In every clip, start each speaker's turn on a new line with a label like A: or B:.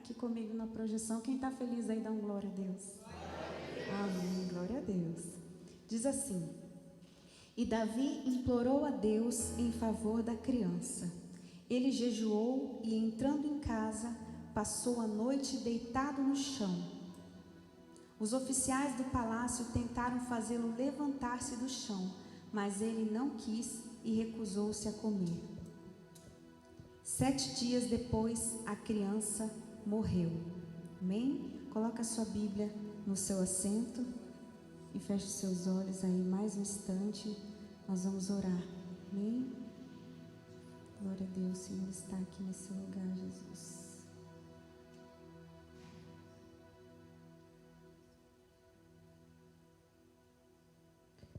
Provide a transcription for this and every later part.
A: aqui comigo na projeção. Quem está feliz aí, dá um glória a Deus. Amém, glória a Deus. Diz assim: e Davi implorou a Deus em favor da criança. Ele jejuou e, entrando em casa, passou a noite deitado no chão. Os oficiais do palácio tentaram fazê-lo levantar-se do chão, mas ele não quis e recusou-se a comer. 7 dias depois, a criança morreu. Amém? Coloca a sua Bíblia no seu assento e feche os seus olhos aí mais um instante. Nós vamos orar. Amém? Glória a Deus, o Senhor está aqui nesse lugar, Jesus.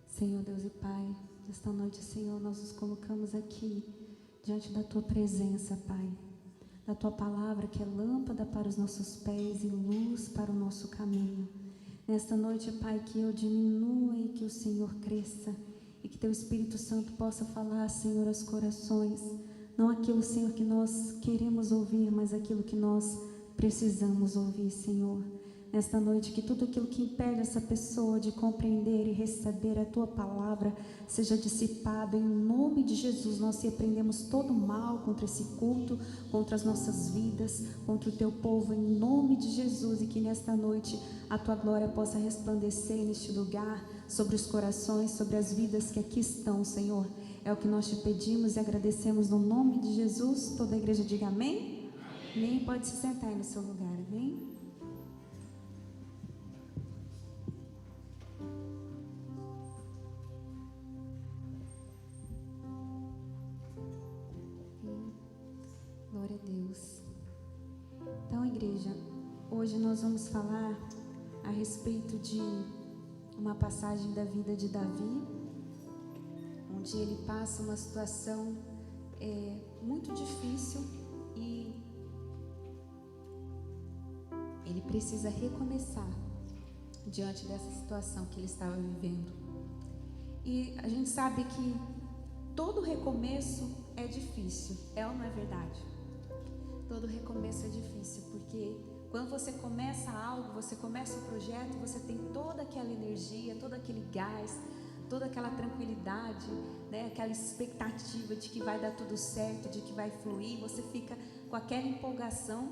A: Senhor Deus e Pai, esta noite, Senhor, nós nos colocamos aqui diante da Tua presença, Pai, da Tua palavra que é lâmpada para os nossos pés e luz para o nosso caminho. Nesta noite, Pai, que eu diminua e que o Senhor cresça e que Teu Espírito Santo possa falar, Senhor, aos corações, não aquilo, Senhor, que nós queremos ouvir, mas aquilo que nós precisamos ouvir, Senhor. Nesta noite, que tudo aquilo que impede essa pessoa de compreender e receber a Tua palavra seja dissipado em nome de Jesus. Nós repreendemos todo mal contra esse culto, contra as nossas vidas, contra o Teu povo, em nome de Jesus. E que nesta noite a Tua glória possa resplandecer neste lugar, sobre os corações, sobre as vidas que aqui estão, Senhor. É o que nós te pedimos e agradecemos no nome de Jesus. Toda a igreja diga amém? Amém. Pode se sentar aí no seu lugar, amém? Glória a Deus. Então, igreja, hoje nós vamos falar a respeito de uma passagem da vida de Davi, onde ele passa uma situação muito difícil e ele precisa recomeçar diante dessa situação que ele estava vivendo. E a gente sabe que todo recomeço é difícil, é ou não é verdade? Todo recomeço é difícil, porque quando você começa algo, você começa um projeto, você tem toda aquela energia, todo aquele gás, toda aquela tranquilidade, né? Aquela expectativa de que vai dar tudo certo, de que vai fluir, você fica com aquela empolgação,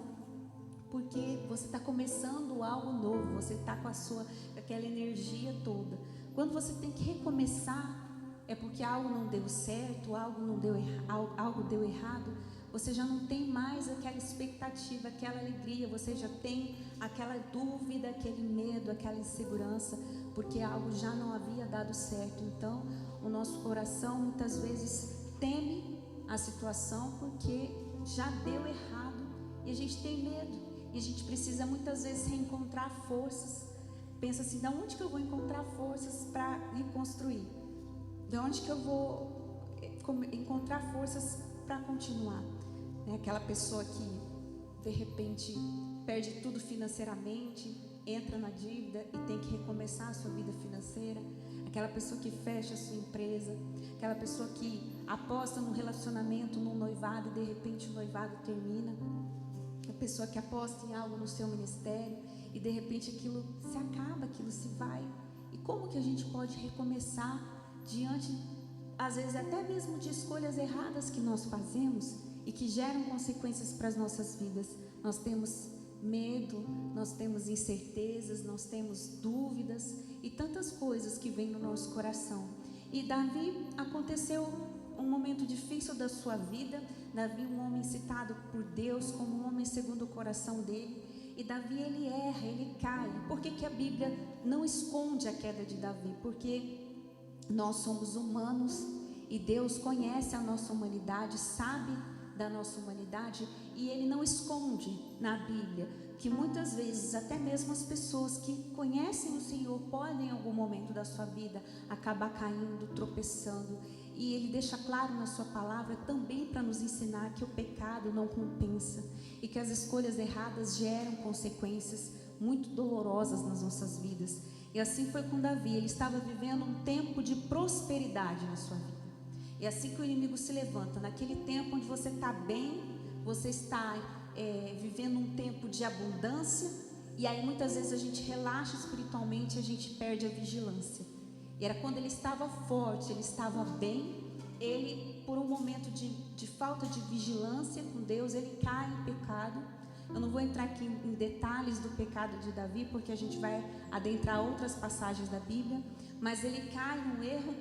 A: porque você está começando algo novo, você está com aquela energia toda. Quando você tem que recomeçar, é porque algo não deu certo, algo deu errado, você já não tem mais aquela expectativa, aquela alegria, você já tem aquela dúvida, aquele medo, aquela insegurança, porque algo já não havia dado certo. Então, o nosso coração muitas vezes teme a situação porque já deu errado e a gente tem medo. E a gente precisa muitas vezes reencontrar forças. Pensa assim, de onde que eu vou encontrar forças para reconstruir? De onde que eu vou encontrar forças para continuar? Aquela pessoa que de repente perde tudo financeiramente, entra na dívida e tem que recomeçar a sua vida financeira. Aquela pessoa que fecha a sua empresa, aquela pessoa que aposta no relacionamento, no noivado e de repente o noivado termina. A pessoa que aposta em algo no seu ministério e de repente aquilo se acaba, aquilo se vai. E como que a gente pode recomeçar diante, às vezes até mesmo de escolhas erradas que nós fazemos e que geram consequências para as nossas vidas? Nós temos medo, nós temos incertezas, nós temos dúvidas e tantas coisas que vêm no nosso coração. E Davi, aconteceu um momento difícil da sua vida. Davi, um homem citado por Deus como um homem segundo o coração dele. E Davi, ele erra, ele cai. Por que que a Bíblia não esconde a queda de Davi? Porque nós somos humanos e Deus conhece a nossa humanidade, sabe da nossa humanidade, e Ele não esconde na Bíblia que muitas vezes até mesmo as pessoas que conhecem o Senhor podem em algum momento da sua vida acabar caindo, tropeçando. E Ele deixa claro na sua palavra também para nos ensinar que o pecado não compensa e que as escolhas erradas geram consequências muito dolorosas nas nossas vidas. E assim foi com Davi. Ele estava vivendo um tempo de prosperidade na sua vida. E assim que o inimigo se levanta, naquele tempo onde você está bem, você está vivendo um tempo de abundância, e aí muitas vezes a gente relaxa espiritualmente e a gente perde a vigilância. E era quando ele estava forte, ele estava bem, ele, por um momento de falta de vigilância com Deus, ele cai em pecado. Eu não vou entrar aqui em detalhes do pecado de Davi, porque a gente vai adentrar outras passagens da Bíblia, mas ele cai no erro,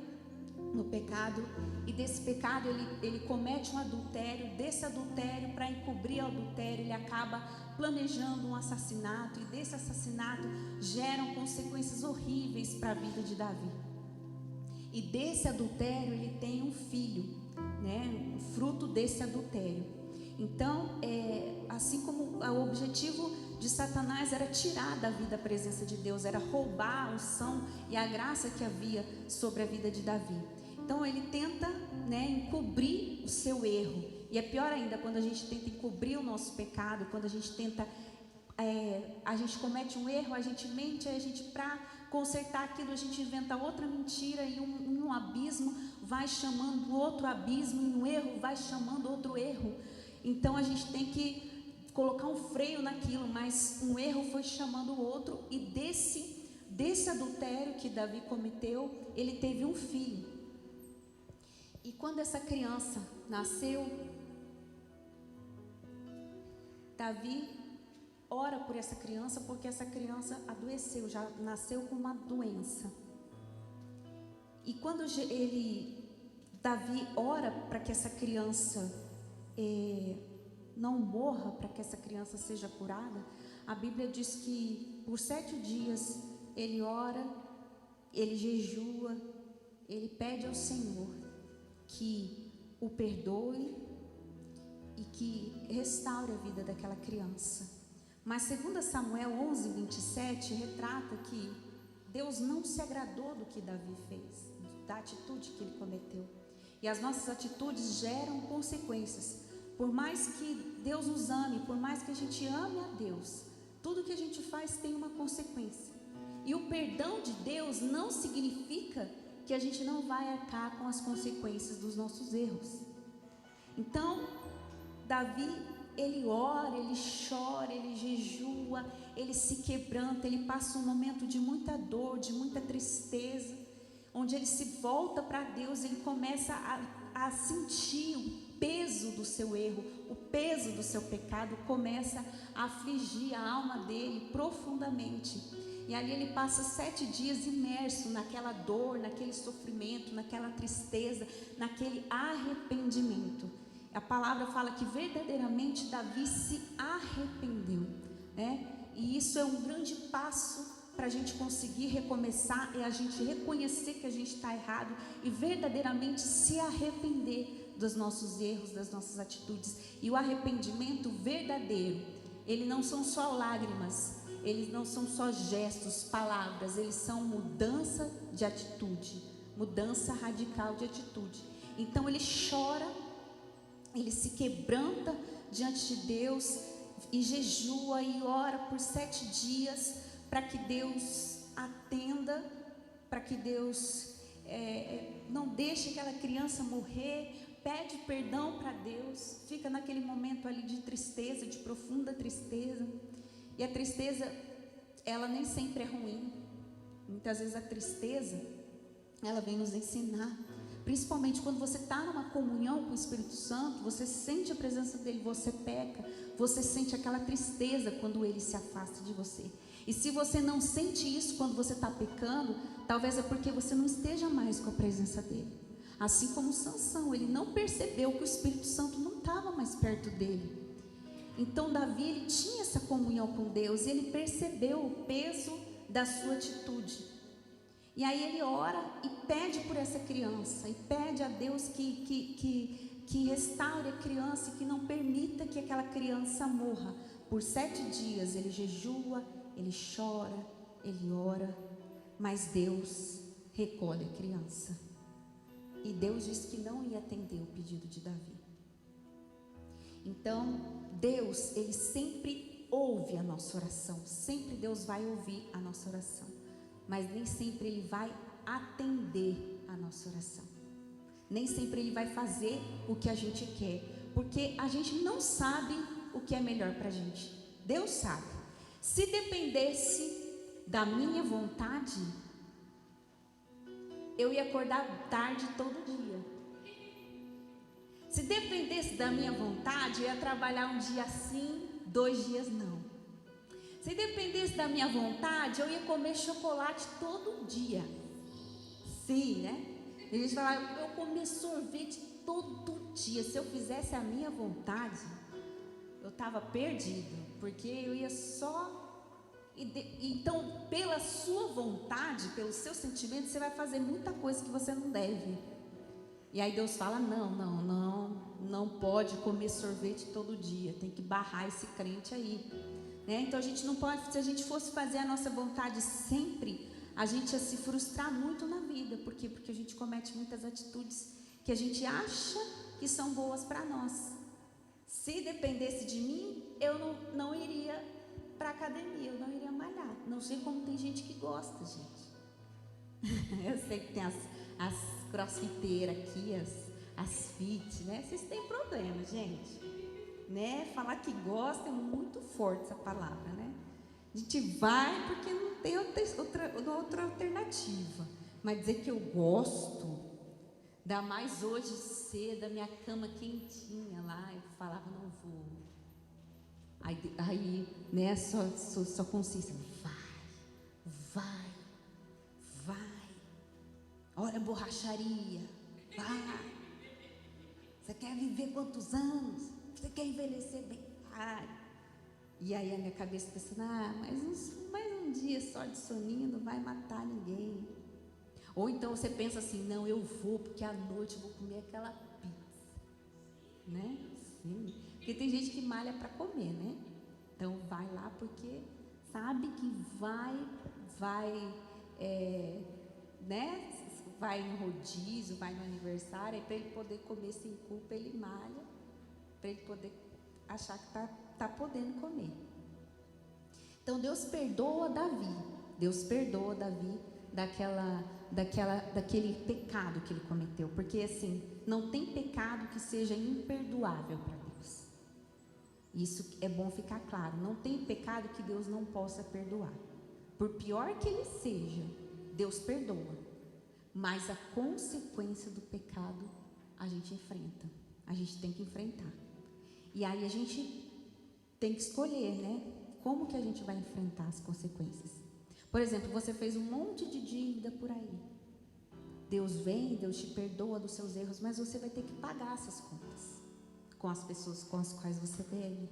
A: no pecado, e desse pecado ele comete um adultério. Desse adultério, para encobrir o adultério, ele acaba planejando um assassinato, e desse assassinato geram consequências horríveis para a vida de Davi. E desse adultério ele tem um filho, né? O fruto desse adultério. Então, assim como o objetivo de Satanás era tirar Davi da presença de Deus, era roubar a unção e a graça que havia sobre a vida de Davi. Então ele tenta, né, encobrir o seu erro. E é pior ainda quando a gente tenta encobrir o nosso pecado, quando a gente tenta, a gente comete um erro, a gente mente, a gente, para consertar aquilo, a gente inventa outra mentira, e um abismo vai chamando outro abismo, e um erro vai chamando outro erro. Então a gente tem que colocar um freio naquilo, mas um erro foi chamando o outro, e desse adultério que Davi cometeu, ele teve um filho. E quando essa criança nasceu, Davi ora por essa criança, porque essa criança adoeceu, já nasceu com uma doença. E quando Davi ora para que essa criança não morra, para que essa criança seja curada, a Bíblia diz que por 7 dias ele ora, ele jejua, ele pede ao Senhor que o perdoe e que restaure a vida daquela criança. Mas 2 Samuel 11:27 retrata que Deus não se agradou do que Davi fez, da atitude que ele cometeu. E as nossas atitudes geram consequências. Por mais que Deus nos ame, por mais que a gente ame a Deus, tudo que a gente faz tem uma consequência. E o perdão de Deus não significa que a gente não vai arcar com as consequências dos nossos erros. Então, Davi, ele ora, ele chora, ele jejua, ele se quebranta, ele passa um momento de muita dor, de muita tristeza, onde ele se volta para Deus, ele começa a sentir o peso do seu erro, o peso do seu pecado, começa a afligir a alma dele profundamente. E ali ele passa 7 dias imerso naquela dor, naquele sofrimento, naquela tristeza, naquele arrependimento. A palavra fala que verdadeiramente Davi se arrependeu, né? E isso é um grande passo para a gente conseguir recomeçar, é a gente reconhecer que a gente está errado e verdadeiramente se arrepender dos nossos erros, das nossas atitudes. E o arrependimento verdadeiro, ele não são só lágrimas, eles não são só gestos, palavras, eles são mudança de atitude, mudança radical de atitude. Então ele chora, ele se quebranta diante de Deus e jejua e ora por 7 dias para que Deus atenda, para que Deus não deixe aquela criança morrer, pede perdão para Deus, fica naquele momento ali de tristeza, de profunda tristeza. E a tristeza, ela nem sempre é ruim. Muitas vezes a tristeza, ela vem nos ensinar. Principalmente quando você está numa comunhão com o Espírito Santo, você sente a presença dele, você peca, você sente aquela tristeza quando ele se afasta de você. E se você não sente isso quando você está pecando, talvez é porque você não esteja mais com a presença dele. Assim como Sansão, ele não percebeu que o Espírito Santo não estava mais perto dele. Então Davi, ele tinha essa comunhão com Deus e ele percebeu o peso da sua atitude. E aí ele ora e pede por essa criança, e pede a Deus que restaure a criança e que não permita que aquela criança morra. Por 7 dias ele jejua, ele chora, ele ora, mas Deus recolhe a criança. E Deus disse que não ia atender o pedido de Davi. Então, Deus, ele sempre ouve a nossa oração, sempre Deus vai ouvir a nossa oração, mas nem sempre ele vai atender a nossa oração, nem sempre ele vai fazer o que a gente quer, porque a gente não sabe o que é melhor para a gente. Deus sabe. Se dependesse da minha vontade, eu ia acordar tarde todo dia. Se dependesse da minha vontade, eu ia trabalhar um dia sim, 2 dias não. Se dependesse da minha vontade, eu ia comer chocolate todo dia. Sim, né? A gente fala, eu comer sorvete todo dia. Se eu fizesse a minha vontade, eu estava perdido, porque eu ia só... Então, pela sua vontade, pelo seu sentimento, você vai fazer muita coisa que você não deve. E aí Deus fala, não pode comer sorvete todo dia, tem que barrar esse crente aí, né? Então a gente não pode, se a gente fosse fazer a nossa vontade sempre, a gente ia se frustrar muito na vida. Por quê? Porque a gente comete muitas atitudes que a gente acha que são boas para nós. Se dependesse de mim, eu não iria para academia, eu não iria malhar. Não sei como tem gente que gosta, gente. Eu sei que tem as crossfiteiras aqui, as fit, né? Vocês têm problema, gente, né? Falar que gosta é muito forte essa palavra, né? A gente vai porque não tem outra alternativa. Mas dizer que eu gosto, ainda mais hoje cedo, a minha cama quentinha lá, eu falava, não vou. Aí né, só consiste, vai. Olha a borracharia, vai. Você quer viver quantos anos? Você quer envelhecer bem? Vai. E aí a minha cabeça pensando, mais um dia só de soninho não vai matar ninguém. Ou então você pensa assim, não, eu vou porque à noite eu vou comer aquela pizza, né? Sim. Porque tem gente que malha para comer, né? Então vai lá porque sabe que né? Vai no rodízio, vai no aniversário, para ele poder comer sem culpa, ele malha, para ele poder achar que tá podendo comer. Então Deus perdoa Davi daquele pecado que ele cometeu, porque assim, não tem pecado que seja imperdoável para Deus. Isso é bom ficar claro, não tem pecado que Deus não possa perdoar. Por pior que ele seja, Deus perdoa. Mas a consequência do pecado a gente enfrenta, a gente tem que enfrentar. E aí a gente tem que escolher, né? Como que a gente vai enfrentar as consequências? Por exemplo, você fez um monte de dívida por aí. Deus vem, Deus te perdoa dos seus erros, mas você vai ter que pagar essas contas com as pessoas com as quais você deve.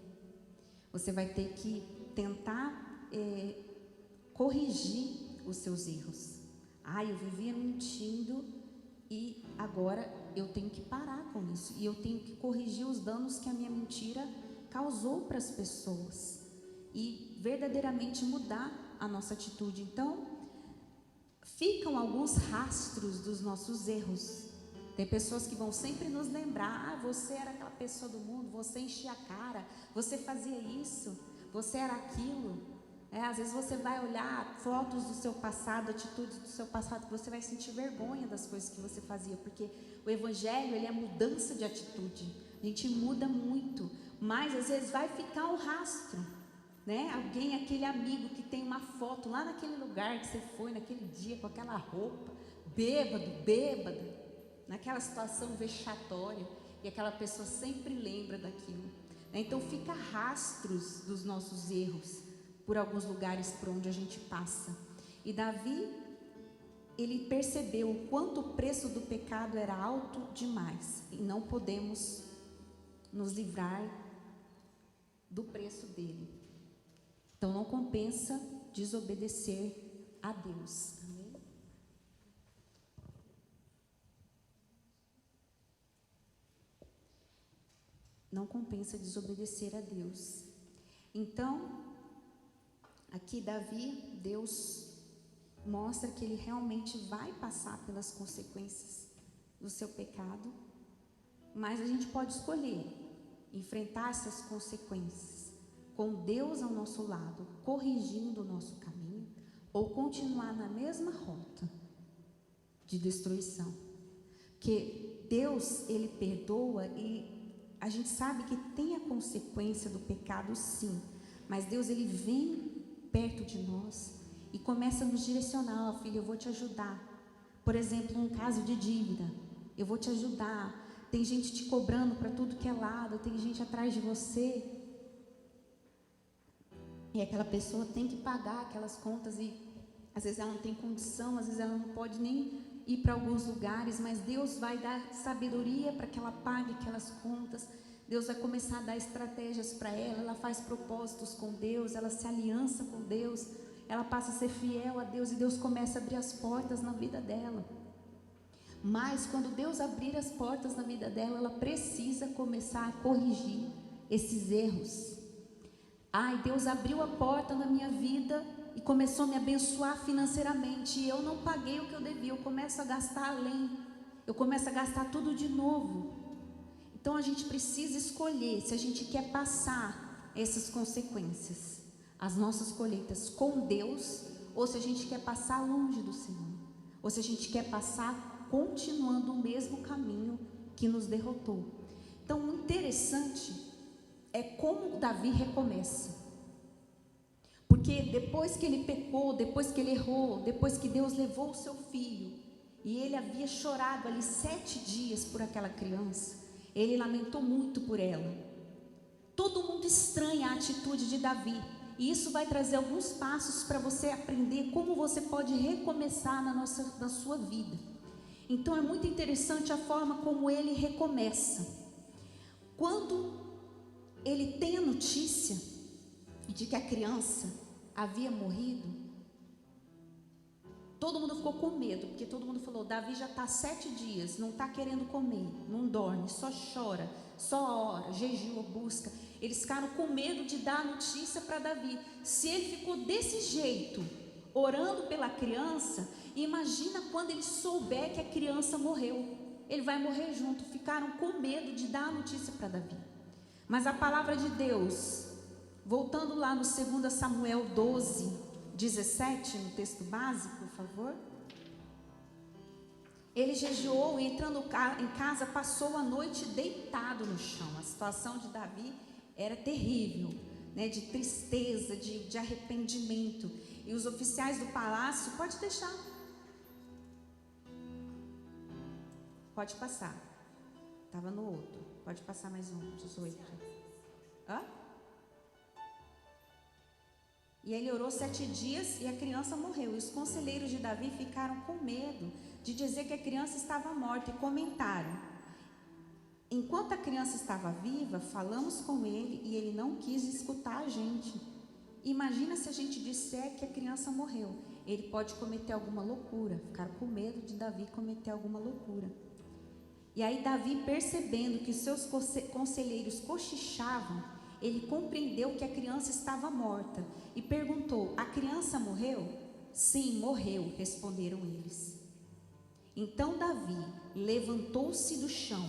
A: Você vai ter que tentar corrigir os seus erros. Eu vivia mentindo e agora eu tenho que parar com isso. E eu tenho que corrigir os danos que a minha mentira causou para as pessoas. E verdadeiramente mudar a nossa atitude. Então, ficam alguns rastros dos nossos erros. Tem pessoas que vão sempre nos lembrar, você era aquela pessoa do mundo, você enchia a cara, você fazia isso, você era aquilo. Às vezes você vai olhar fotos do seu passado, atitudes do seu passado, que você vai sentir vergonha das coisas que você fazia, porque o Evangelho, ele é mudança de atitude, a gente muda muito, mas às vezes vai ficar um rastro, né? Alguém, aquele amigo que tem uma foto lá naquele lugar que você foi, naquele dia, com aquela roupa, bêbado, naquela situação vexatória, e aquela pessoa sempre lembra daquilo, né? Então fica rastros dos nossos erros, por alguns lugares por onde a gente passa. E Davi, ele percebeu o quanto o preço do pecado era alto demais, e não podemos nos livrar do preço dele. Então não compensa desobedecer a Deus. Amém? Não compensa desobedecer a Deus. Então, aqui Davi, Deus mostra que ele realmente vai passar pelas consequências do seu pecado, mas a gente pode escolher enfrentar essas consequências com Deus ao nosso lado, corrigindo o nosso caminho, ou continuar na mesma rota de destruição. Porque Deus, ele perdoa, e a gente sabe que tem a consequência do pecado, sim, Mas Deus, Ele vem perto de nós e começa a nos direcionar. Ó, filho, eu vou te ajudar. Por exemplo, num caso de dívida, eu vou te ajudar. Tem gente te cobrando para tudo que é lado, tem gente atrás de você. E aquela pessoa tem que pagar aquelas contas e às vezes ela não tem condição, às vezes ela não pode nem ir para alguns lugares, mas Deus vai dar sabedoria para que ela pague aquelas contas. Deus vai começar a dar estratégias para ela, ela faz propósitos com Deus, ela se aliança com Deus, ela passa a ser fiel a Deus e Deus começa a abrir as portas na vida dela. Mas quando Deus abrir as portas na vida dela, ela precisa começar a corrigir esses erros. Ai, Deus abriu a porta na minha vida e começou a me abençoar financeiramente, e eu não paguei o que eu devia, eu começo a gastar além, eu começo a gastar tudo de novo. Então a gente precisa escolher se a gente quer passar essas consequências, as nossas colheitas com Deus, ou se a gente quer passar longe do Senhor, ou se a gente quer passar continuando o mesmo caminho que nos derrotou. Então o interessante é como Davi recomeça. Porque depois que ele pecou, depois que ele errou, depois que Deus levou o seu filho, e ele havia chorado ali 7 dias por aquela criança, ele lamentou muito por ela. Todo mundo estranha a atitude de Davi, e isso vai trazer alguns passos para você aprender como você pode recomeçar na sua vida. Então é muito interessante a forma como ele recomeça. Quando ele tem a notícia de que a criança havia morrido, todo mundo ficou com medo, porque todo mundo falou: Davi já está 7 dias, não está querendo comer, não dorme, só chora, só ora, jejua, busca. Eles ficaram com medo de dar a notícia para Davi. Se ele ficou desse jeito, orando pela criança, imagina quando ele souber que a criança morreu, ele vai morrer junto. Ficaram com medo de dar a notícia para Davi. Mas a palavra de Deus, voltando lá no 2 Samuel 12, 17, no texto básico, por favor. Ele jejuou e, entrando em casa, passou a noite deitado no chão. A situação de Davi era terrível, né? De tristeza, de arrependimento. E os oficiais do palácio, pode deixar, pode passar, estava no outro, pode passar mais um, 18. Hã? E ele orou 7 dias e a criança morreu. E os conselheiros de Davi ficaram com medo de dizer que a criança estava morta e comentaram: enquanto a criança estava viva, falamos com ele e ele não quis escutar a gente. Imagina se a gente disser que a criança morreu, ele pode cometer alguma loucura. Ficaram com medo de Davi cometer alguma loucura. E aí Davi, percebendo que os seus conselheiros cochichavam, ele compreendeu que a criança estava morta e perguntou: a criança morreu? Sim, morreu, responderam eles. Então Davi levantou-se do chão,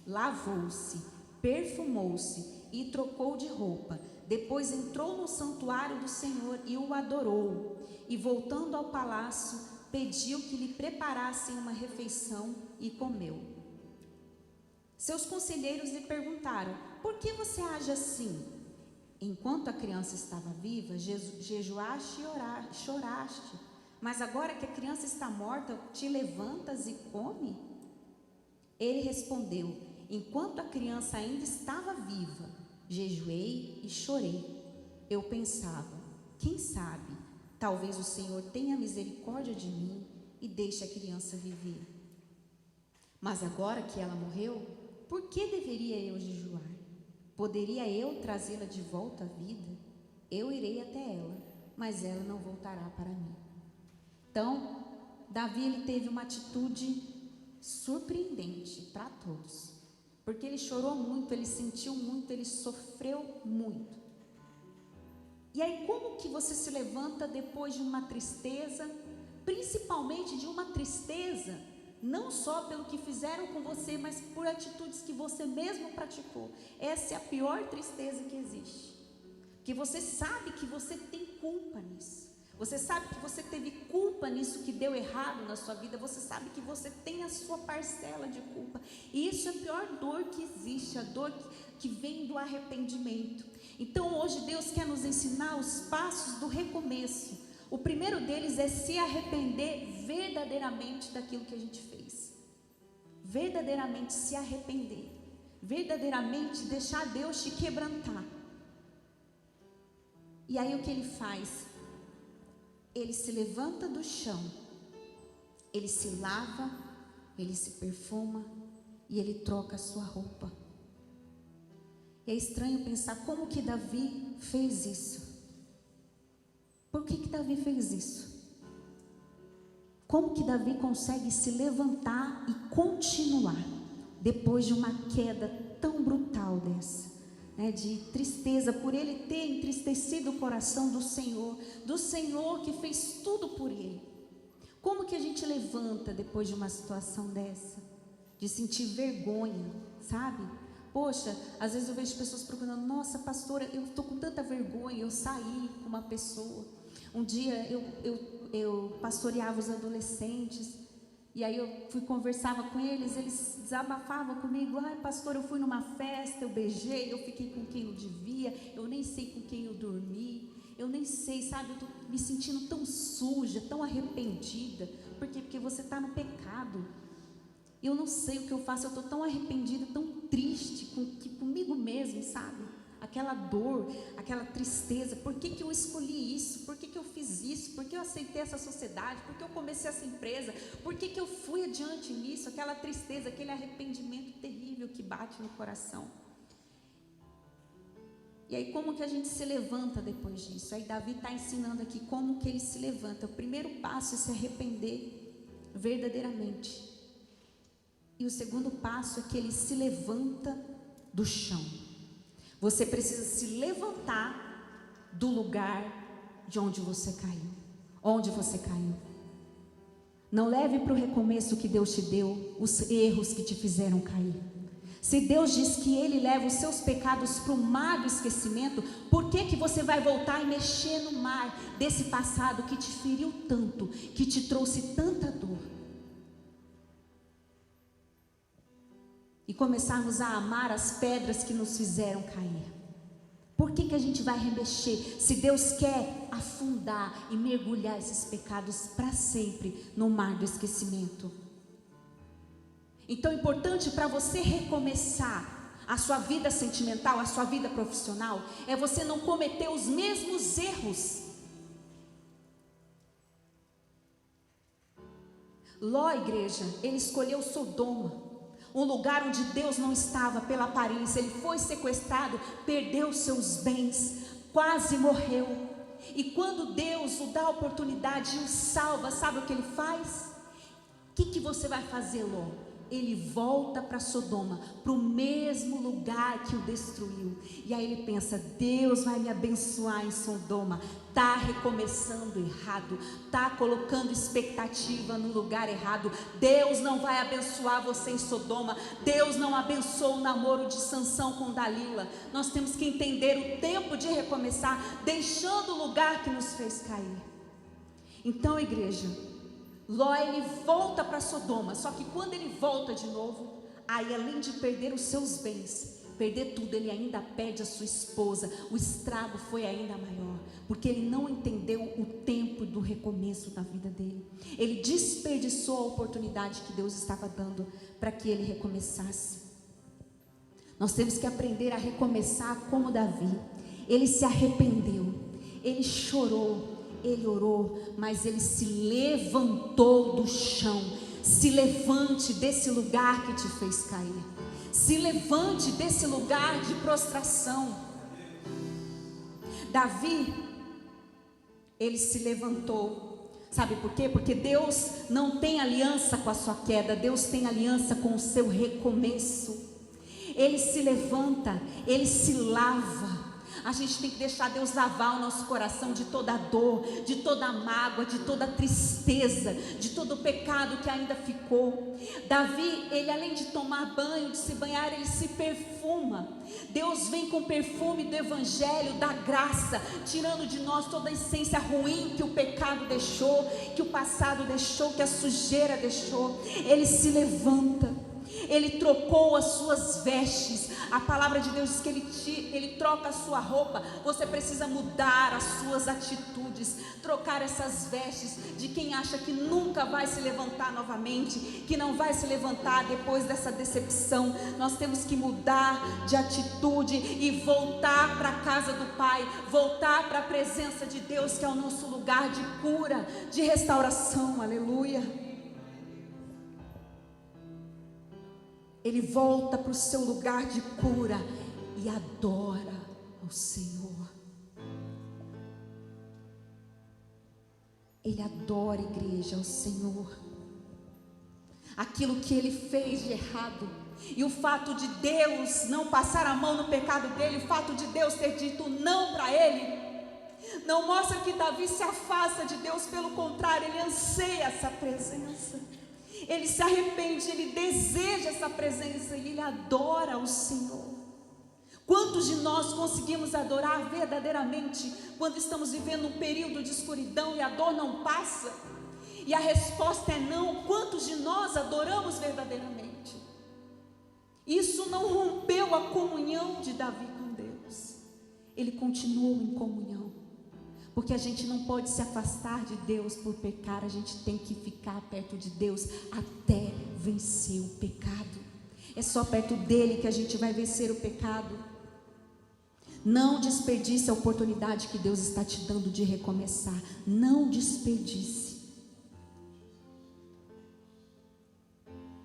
A: lavou-se, perfumou-se e trocou de roupa. Depois entrou no santuário do Senhor e o adorou. E voltando ao palácio, pediu que lhe preparassem uma refeição e comeu. Seus conselheiros lhe perguntaram: por que você age assim? Enquanto a criança estava viva, jejuaste e choraste, mas agora que a criança está morta, te levantas e come? Ele respondeu: enquanto a criança ainda estava viva, jejuei e chorei. Eu pensava: quem sabe, talvez o Senhor tenha misericórdia de mim e deixe a criança viver. Mas agora que ela morreu, por que deveria eu jejuar? Poderia eu trazê-la de volta à vida? Eu irei até ela, mas ela não voltará para mim. Então, Davi, ele teve uma atitude surpreendente para todos, porque ele chorou muito, ele sentiu muito, ele sofreu muito. E aí, como que você se levanta depois de uma tristeza, principalmente de uma tristeza não só pelo que fizeram com você, mas por atitudes que você mesmo praticou? Essa é a pior tristeza que existe, que você sabe que você tem culpa nisso, você sabe que você teve culpa nisso que deu errado na sua vida, você sabe que você tem a sua parcela de culpa, e isso é a pior dor que existe, a dor que vem do arrependimento. Então hoje Deus quer nos ensinar os passos do recomeço. O primeiro deles é se arrepender verdadeiramente daquilo que a gente fez. Verdadeiramente se arrepender. Verdadeiramente deixar Deus te quebrantar. E aí o que ele faz? Ele se levanta do chão, ele se lava, ele se perfuma e ele troca a sua roupa. E é estranho pensar como que Davi fez isso. Por que Davi fez isso? Como que Davi consegue se levantar e continuar depois de uma queda tão brutal dessa? De tristeza, por ele ter entristecido o coração do Senhor que fez tudo por ele. Como que a gente levanta depois de uma situação dessa? De sentir vergonha, sabe? Poxa, às vezes eu vejo pessoas procurando, nossa pastora, eu estou com tanta vergonha, eu saí com uma pessoa. Um dia eu pastoreava os adolescentes, e aí eu conversava com eles desabafavam comigo, ai pastor, eu fui numa festa, eu beijei, eu fiquei com quem não devia, eu nem sei com quem eu dormi, eu nem sei, sabe, eu estou me sentindo tão suja, tão arrependida, porque você está no pecado, eu não sei o que eu faço, eu estou tão arrependida, tão triste comigo mesmo, sabe, aquela dor, aquela tristeza, por que eu escolhi isso, por que eu fiz isso, por que eu aceitei essa sociedade, por que eu comecei essa empresa, por que eu fui adiante nisso, aquela tristeza, aquele arrependimento terrível que bate no coração. E aí como que a gente se levanta depois disso? Aí Davi está ensinando aqui como que ele se levanta. O primeiro passo é se arrepender verdadeiramente, e o segundo passo é que ele se levanta do chão. Você precisa se levantar do lugar de onde você caiu. Onde você caiu. Não leve para o recomeço que Deus te deu os erros que te fizeram cair. Se Deus diz que Ele leva os seus pecados para o mar do esquecimento, por que você vai voltar e mexer no mar desse passado que te feriu tanto, que te trouxe tanta dor? E começarmos a amar as pedras que nos fizeram cair. Por que a gente vai remexer? Se Deus quer afundar e mergulhar esses pecados para sempre no mar do esquecimento. Então é importante para você recomeçar a sua vida sentimental, a sua vida profissional, é você não cometer os mesmos erros. Ló, igreja, ele escolheu Sodoma, um lugar onde Deus não estava pela aparência. Ele foi sequestrado, perdeu seus bens, quase morreu. E quando Deus o dá a oportunidade e o salva, sabe o que ele faz? O que você vai fazer, Ló? Ele volta para Sodoma, para o mesmo lugar que o destruiu. E aí ele pensa, Deus vai me abençoar em Sodoma. Está recomeçando errado, está colocando expectativa no lugar errado. Deus não vai abençoar você em Sodoma. Deus não abençoou o namoro de Sansão com Dalila. Nós temos que entender o tempo de recomeçar, deixando o lugar que nos fez cair. Então, igreja, Ló, ele volta para Sodoma, só que quando ele volta de novo, aí além de perder os seus bens, perder tudo, ele ainda perde a sua esposa. O estrago foi ainda maior, porque ele não entendeu o tempo do recomeço da vida dele. Ele desperdiçou a oportunidade que Deus estava dando para que ele recomeçasse. Nós temos que aprender a recomeçar como Davi. Ele se arrependeu, ele chorou, ele orou, mas ele se levantou do chão. Se levante desse lugar que te fez cair. Se levante desse lugar de prostração. Davi, ele se levantou. Sabe por quê? Porque Deus não tem aliança com a sua queda. Deus tem aliança com o seu recomeço. Ele se levanta, ele se lava. A gente tem que deixar Deus lavar o nosso coração de toda dor, de toda mágoa, de toda tristeza, de todo o pecado que ainda ficou. Davi, ele além de tomar banho, de se banhar, ele se perfuma. Deus vem com o perfume do evangelho, da graça, tirando de nós toda a essência ruim que o pecado deixou, que o passado deixou, que a sujeira deixou. Ele se levanta. Ele trocou as suas vestes. A palavra de Deus diz que ele troca a sua roupa. Você precisa mudar as suas atitudes, trocar essas vestes de quem acha que nunca vai se levantar novamente, que não vai se levantar depois dessa decepção. Nós temos que mudar de atitude e voltar para a casa do Pai, voltar para a presença de Deus, que é o nosso lugar de cura, de restauração. Aleluia. Ele volta para o seu lugar de cura e adora ao Senhor. Ele adora, igreja, ao Senhor. Aquilo que ele fez de errado, e o fato de Deus não passar a mão no pecado dele, o fato de Deus ter dito não para ele, não mostra que Davi se afasta de Deus. Pelo contrário, ele anseia essa presença. Ele se arrepende, ele deseja essa presença e ele adora o Senhor. Quantos de nós conseguimos adorar verdadeiramente quando estamos vivendo um período de escuridão e a dor não passa? E a resposta é não. Quantos de nós adoramos verdadeiramente? Isso não rompeu a comunhão de Davi com Deus. Ele continuou em comunhão. Porque a gente não pode se afastar de Deus por pecar, a gente tem que ficar perto de Deus até vencer o pecado. É só perto dele que a gente vai vencer o pecado. Não desperdice a oportunidade que Deus está te dando de recomeçar. Não desperdice.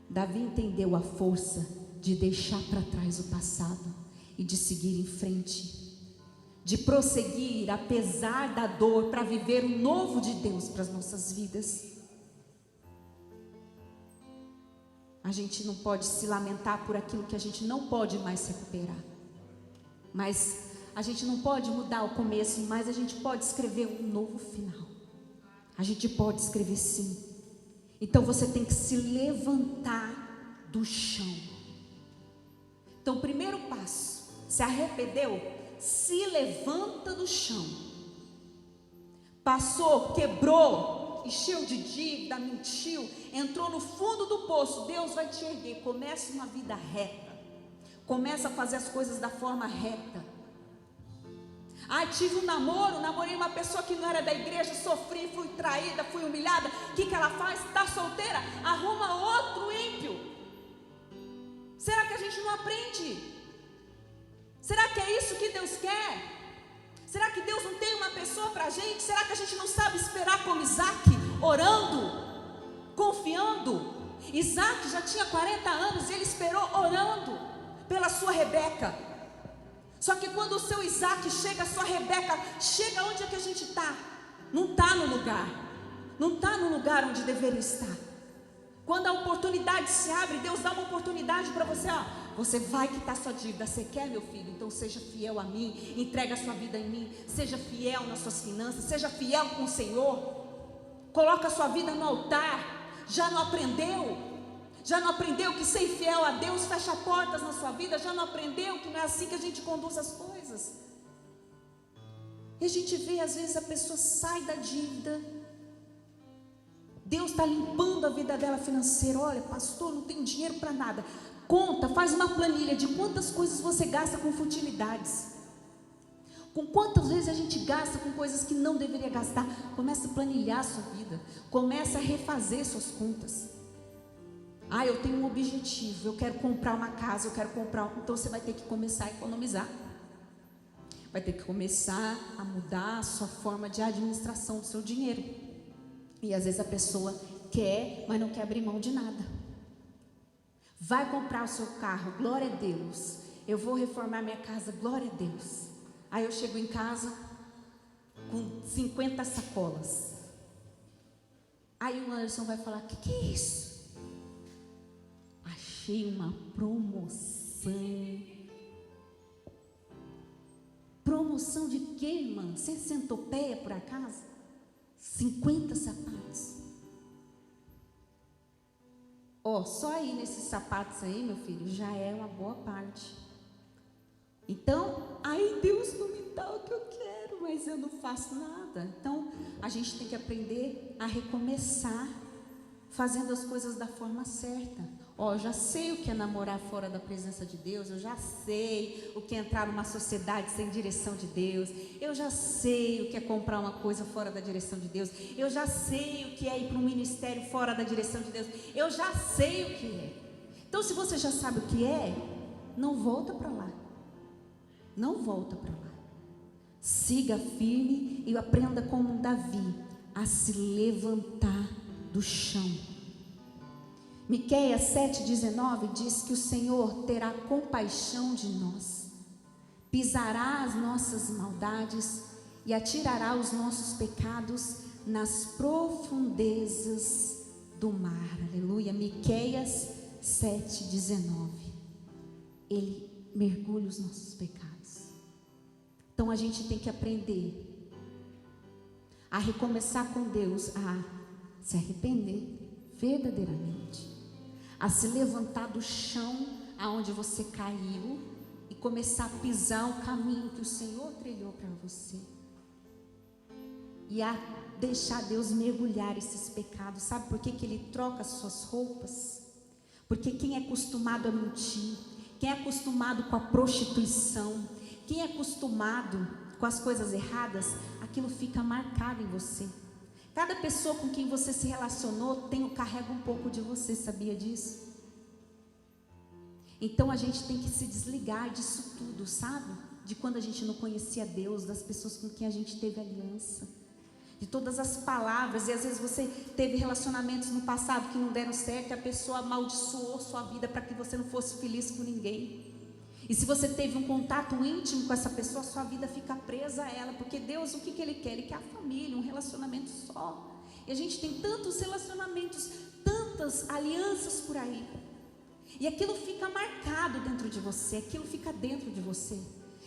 A: Davi entendeu a força de deixar para trás o passado e de seguir em frente, de prosseguir apesar da dor, para viver o novo de Deus para as nossas vidas. A gente não pode se lamentar por aquilo que a gente não pode mais recuperar, mas a gente não pode mudar o começo, mas a gente pode escrever um novo final. A gente pode escrever sim. Então você tem que se levantar do chão. Então, primeiro passo, se arrependeu, se levanta do chão. Passou, quebrou, encheu de dívida, mentiu, entrou no fundo do poço. Deus vai te erguer. Começa uma vida reta. Começa a fazer as coisas da forma reta. Tive um namoro, namorei uma pessoa que não era da igreja, sofri, fui traída, fui humilhada. O que ela faz? Está solteira? Arruma outro ímpio. Será que a gente não aprende? Será que é isso que Deus quer? Será que Deus não tem uma pessoa para a gente? Será que a gente não sabe esperar como Isaac, orando, confiando? Isaac já tinha 40 anos e ele esperou orando pela sua Rebeca. Só que quando o seu Isaac chega, a sua Rebeca chega, onde é que a gente está? Não está no lugar. Não está no lugar onde deveria estar. Quando a oportunidade se abre, Deus dá uma oportunidade para você, você vai quitar sua dívida. Você quer, meu filho? Então seja fiel a mim, entrega a sua vida em mim, seja fiel nas suas finanças, seja fiel com o Senhor, coloca a sua vida no altar. Já não aprendeu? Já não aprendeu que ser fiel a Deus fecha portas na sua vida? Já não aprendeu que não é assim que a gente conduz as coisas? E a gente vê, às vezes, a pessoa sai da dívida, Deus está limpando a vida dela financeira. Olha, pastor, não tenho dinheiro para nada. Conta, faz uma planilha de quantas coisas você gasta com futilidades. Com quantas vezes a gente gasta com coisas que não deveria gastar. Começa a planilhar a sua vida. Começa a refazer suas contas. Eu tenho um objetivo, eu quero comprar uma casa, eu quero comprar. Então você vai ter que começar a economizar. Vai ter que começar a mudar a sua forma de administração do seu dinheiro. E às vezes a pessoa quer, mas não quer abrir mão de nada. Vai comprar o seu carro, glória a Deus. Eu vou reformar minha casa, glória a Deus. Aí eu chego em casa com 50 sacolas. Aí o Anderson vai falar: que é isso? Achei uma promoção. Promoção de quê, irmã? Você é centopeia por acaso? 50 sapatos. Só aí nesses sapatos aí, meu filho, já é uma boa parte. Então, aí Deus não me dá o que eu quero, mas eu não faço nada. Então, a gente tem que aprender a recomeçar, fazendo as coisas da forma certa. Ó, eu já sei o que é namorar fora da presença de Deus, eu já sei o que é entrar numa sociedade sem direção de Deus, eu já sei o que é comprar uma coisa fora da direção de Deus, eu já sei o que é ir para um ministério fora da direção de Deus, eu já sei o que é. Então, se você já sabe o que é, não volta para lá, não volta para lá. Siga firme e aprenda como Davi a se levantar do chão. Miqueias 7,19 diz que o Senhor terá compaixão de nós, pisará as nossas maldades e atirará os nossos pecados nas profundezas do mar. Aleluia. Miqueias 7,19. Ele mergulha os nossos pecados. Então a gente tem que aprender a recomeçar com Deus, a se arrepender verdadeiramente, a se levantar do chão aonde você caiu e começar a pisar o caminho que o Senhor trilhou para você, e a deixar Deus mergulhar esses pecados. Sabe por que Ele troca as suas roupas? Porque quem é acostumado a mentir, quem é acostumado com a prostituição, quem é acostumado com as coisas erradas, aquilo fica marcado em você. Cada pessoa com quem você se relacionou carrega um pouco de você, sabia disso? Então a gente tem que se desligar disso tudo, sabe? De quando a gente não conhecia Deus, das pessoas com quem a gente teve aliança, de todas as palavras. E às vezes você teve relacionamentos no passado que não deram certo e a pessoa amaldiçoou sua vida para que você não fosse feliz com ninguém. E se você teve um contato íntimo com essa pessoa, sua vida fica presa a ela, porque Deus, o que Ele quer? Ele quer a família, um relacionamento só. E a gente tem tantos relacionamentos, tantas alianças por aí, e aquilo fica marcado dentro de você, aquilo fica dentro de você.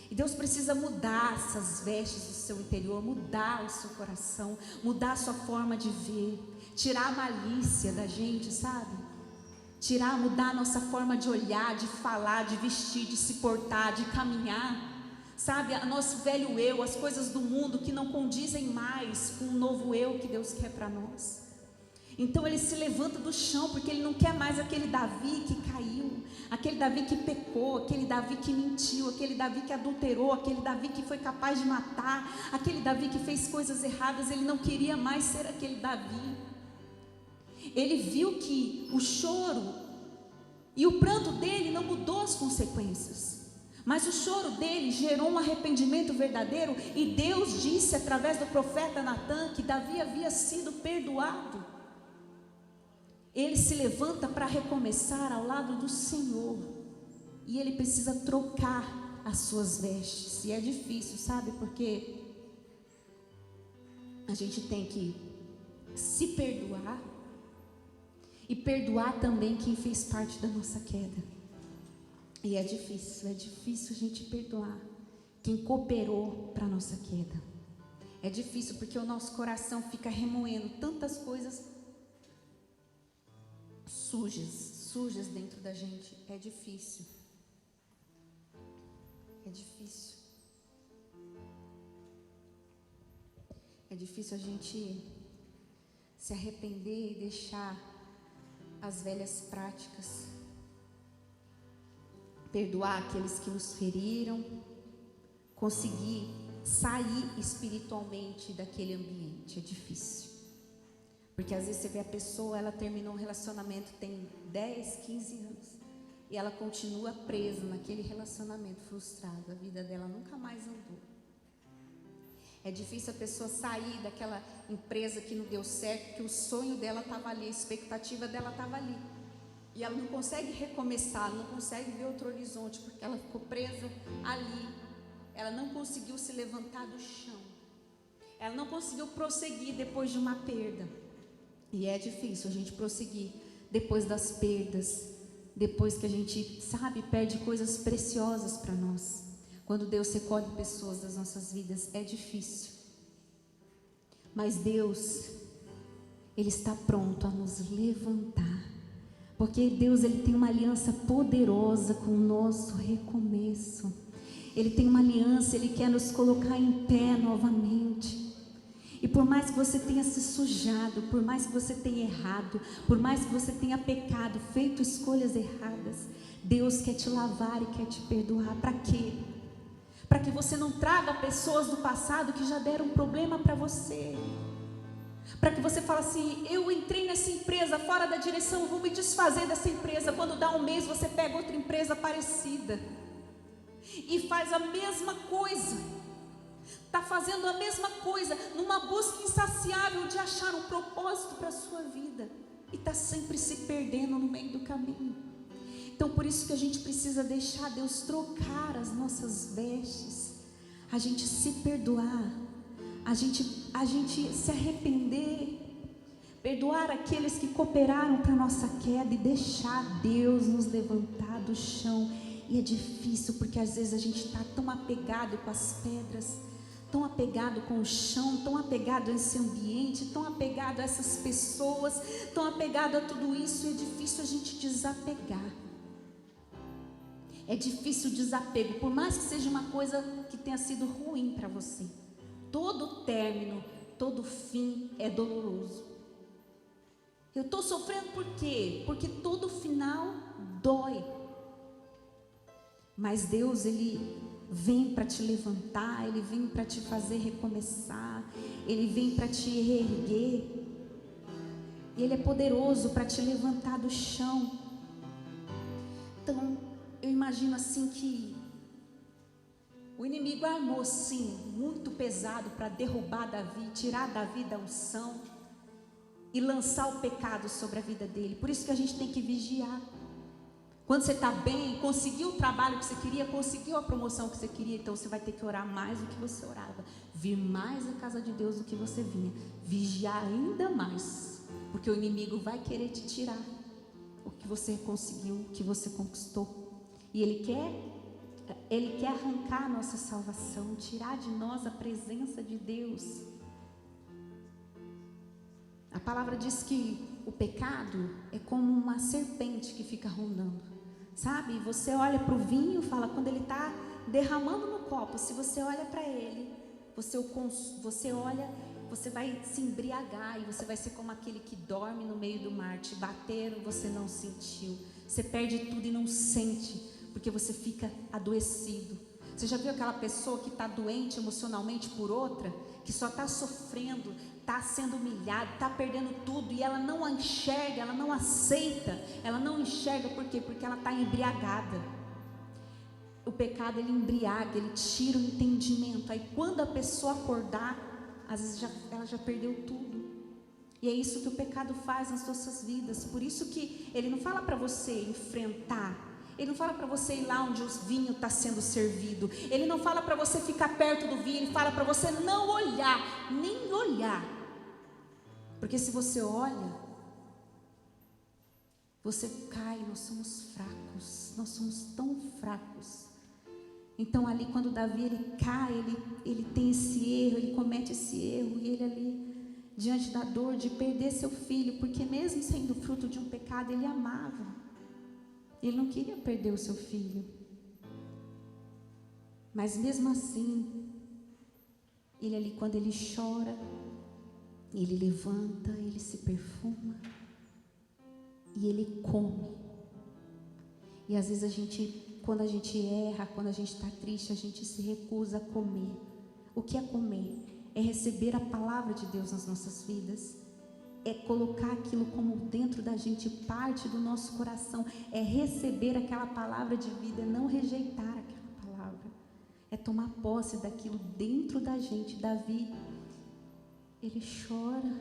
A: E Deus precisa mudar essas vestes do seu interior, mudar o seu coração, mudar a sua forma de ver, tirar a malícia da gente, sabe? Mudar a nossa forma de olhar, de falar, de vestir, de se portar, de caminhar, sabe? O nosso velho eu, as coisas do mundo que não condizem mais com o novo eu que Deus quer para nós. Então ele se levanta do chão, porque ele não quer mais aquele Davi que caiu, aquele Davi que pecou, aquele Davi que mentiu, aquele Davi que adulterou, aquele Davi que foi capaz de matar, aquele Davi que fez coisas erradas. Ele não queria mais ser aquele Davi. Ele viu que o choro e o pranto dele não mudou as consequências, mas o choro dele gerou um arrependimento verdadeiro, e Deus disse através do profeta Natã que Davi havia sido perdoado. Ele se levanta para recomeçar ao lado do Senhor, e ele precisa trocar as suas vestes. E é difícil, sabe? Porque a gente tem que se perdoar e perdoar também quem fez parte da nossa queda. E é difícil a gente perdoar quem cooperou para a nossa queda. É difícil porque o nosso coração fica remoendo tantas coisas sujas dentro da gente. É difícil. É difícil. É difícil a gente se arrepender e deixar as velhas práticas, perdoar aqueles que nos feriram, conseguir sair espiritualmente daquele ambiente. É difícil, porque às vezes você vê a pessoa, ela terminou um relacionamento, tem 10, 15 anos, e ela continua presa naquele relacionamento frustrado, a vida dela nunca mais andou. É difícil a pessoa sair daquela empresa que não deu certo, que o sonho dela estava ali, a expectativa dela estava ali, e ela não consegue recomeçar, ela não consegue ver outro horizonte, porque ela ficou presa ali. Ela não conseguiu se levantar do chão, ela não conseguiu prosseguir depois de uma perda. E é difícil a gente prosseguir depois das perdas, depois que a gente, sabe, perde coisas preciosas para nós. Quando Deus recolhe pessoas das nossas vidas, é difícil. Mas Deus, Ele está pronto a nos levantar, porque Deus, Ele tem uma aliança poderosa com o nosso recomeço. Ele tem uma aliança, Ele quer nos colocar em pé novamente. E por mais que você tenha se sujado, por mais que você tenha errado, por mais que você tenha pecado, feito escolhas erradas, Deus quer te lavar e quer te perdoar. Para quê? Para que você não traga pessoas do passado que já deram problema para você. Para que você fale assim: eu entrei nessa empresa fora da direção, eu vou me desfazer dessa empresa. Quando dá um mês, você pega outra empresa parecida e faz a mesma coisa. Está fazendo a mesma coisa, numa busca insaciável de achar um propósito para a sua vida, e está sempre se perdendo no meio do caminho. Então por isso que a gente precisa deixar Deus trocar as nossas vestes, a gente se perdoar, a gente se arrepender, perdoar aqueles que cooperaram para a nossa queda e deixar Deus nos levantar do chão. E é difícil, porque às vezes a gente está tão apegado com as pedras, tão apegado com o chão, tão apegado a esse ambiente, tão apegado a essas pessoas, tão apegado a tudo isso, e é difícil a gente desapegar. É difícil o desapego, por mais que seja uma coisa que tenha sido ruim para você. Todo término, todo fim é doloroso. Eu estou sofrendo por quê? Porque todo final dói. Mas Deus, Ele vem para te levantar, Ele vem para te fazer recomeçar, Ele vem para te reerguer. E Ele é poderoso para te levantar do chão. Então, eu imagino assim que o inimigo armou sim, muito pesado para derrubar Davi, tirar Davi da unção e lançar o pecado sobre a vida dele. Por isso que a gente tem que vigiar. Quando você está bem, conseguiu o trabalho que você queria, conseguiu a promoção que você queria, então você vai ter que orar mais do que você orava, vir mais à casa de Deus do que você vinha, vigiar ainda mais, porque o inimigo vai querer te tirar o que você conseguiu, o que você conquistou. E ele quer arrancar a nossa salvação, tirar de nós a presença de Deus. A palavra diz que o pecado é como uma serpente que fica rondando, sabe? Você olha para o vinho, fala, quando ele está derramando no copo, se você olha para ele, você olha, você vai se embriagar, e você vai ser como aquele que dorme no meio do mar. Te bateram, você não sentiu, você perde tudo e não sente, porque você fica adoecido. Você já viu aquela pessoa que está doente emocionalmente por outra, que só está sofrendo, está sendo humilhada, está perdendo tudo, e ela não a enxerga, ela não aceita, ela não enxerga, por quê? Porque ela está embriagada. O pecado, ele embriaga, ele tira o entendimento. Aí quando a pessoa acordar, às vezes ela já perdeu tudo. E é isso que o pecado faz nas nossas vidas. Por isso que ele não fala para você enfrentar, ele não fala para você ir lá onde o vinho está sendo servido, ele não fala para você ficar perto do vinho, ele fala para você não olhar, nem olhar, porque se você olha, você cai. Nós somos fracos, nós somos tão fracos. Então ali quando Davi ele cai, ele tem esse erro, ele comete esse erro, e ele ali diante da dor de perder seu filho, porque mesmo sendo fruto de um pecado, ele amava. Ele não queria perder o seu filho, mas mesmo assim, ele ali, quando ele chora, ele levanta, ele se perfuma e ele come. E às vezes quando a gente erra, quando a gente está triste, a gente se recusa a comer. O que é comer? É receber a palavra de Deus nas nossas vidas, é colocar aquilo como dentro da gente, parte do nosso coração, é receber aquela palavra de vida, é não rejeitar aquela palavra, é tomar posse daquilo dentro da gente. Davi, ele chora,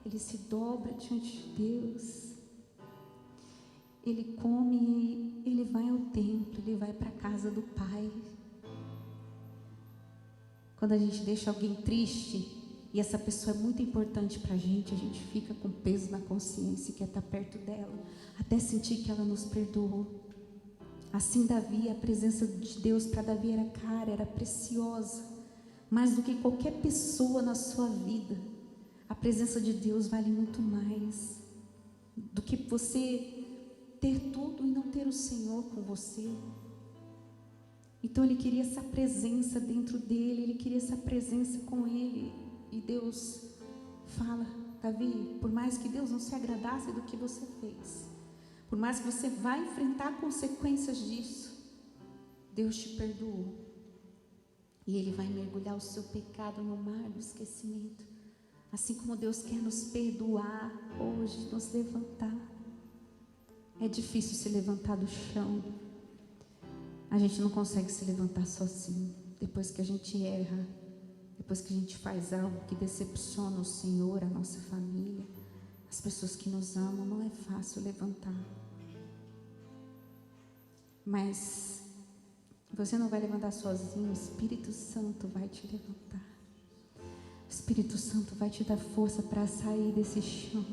A: ele se dobra diante de Deus, ele come, ele vai ao templo, ele vai para a casa do Pai. Quando a gente deixa alguém triste, e essa pessoa é muito importante para a gente fica com peso na consciência e quer estar perto dela, até sentir que ela nos perdoou. Assim Davi, a presença de Deus para Davi era cara, era preciosa, mais do que qualquer pessoa na sua vida. A presença de Deus vale muito mais do que você ter tudo e não ter o Senhor com você. Então ele queria essa presença dentro dele, ele queria essa presença com ele. E Deus fala: Davi, por mais que Deus não se agradasse do que você fez, por mais que você vá enfrentar consequências disso, Deus te perdoou. E Ele vai mergulhar o seu pecado no mar do esquecimento. Assim como Deus quer nos perdoar hoje, nos levantar. É difícil se levantar do chão. A gente não consegue se levantar sozinho. Depois que a gente erra, depois que a gente faz algo que decepciona o Senhor, a nossa família, as pessoas que nos amam, não é fácil levantar. Mas você não vai levantar sozinho, o Espírito Santo vai te levantar. O Espírito Santo vai te dar força para sair desse chão,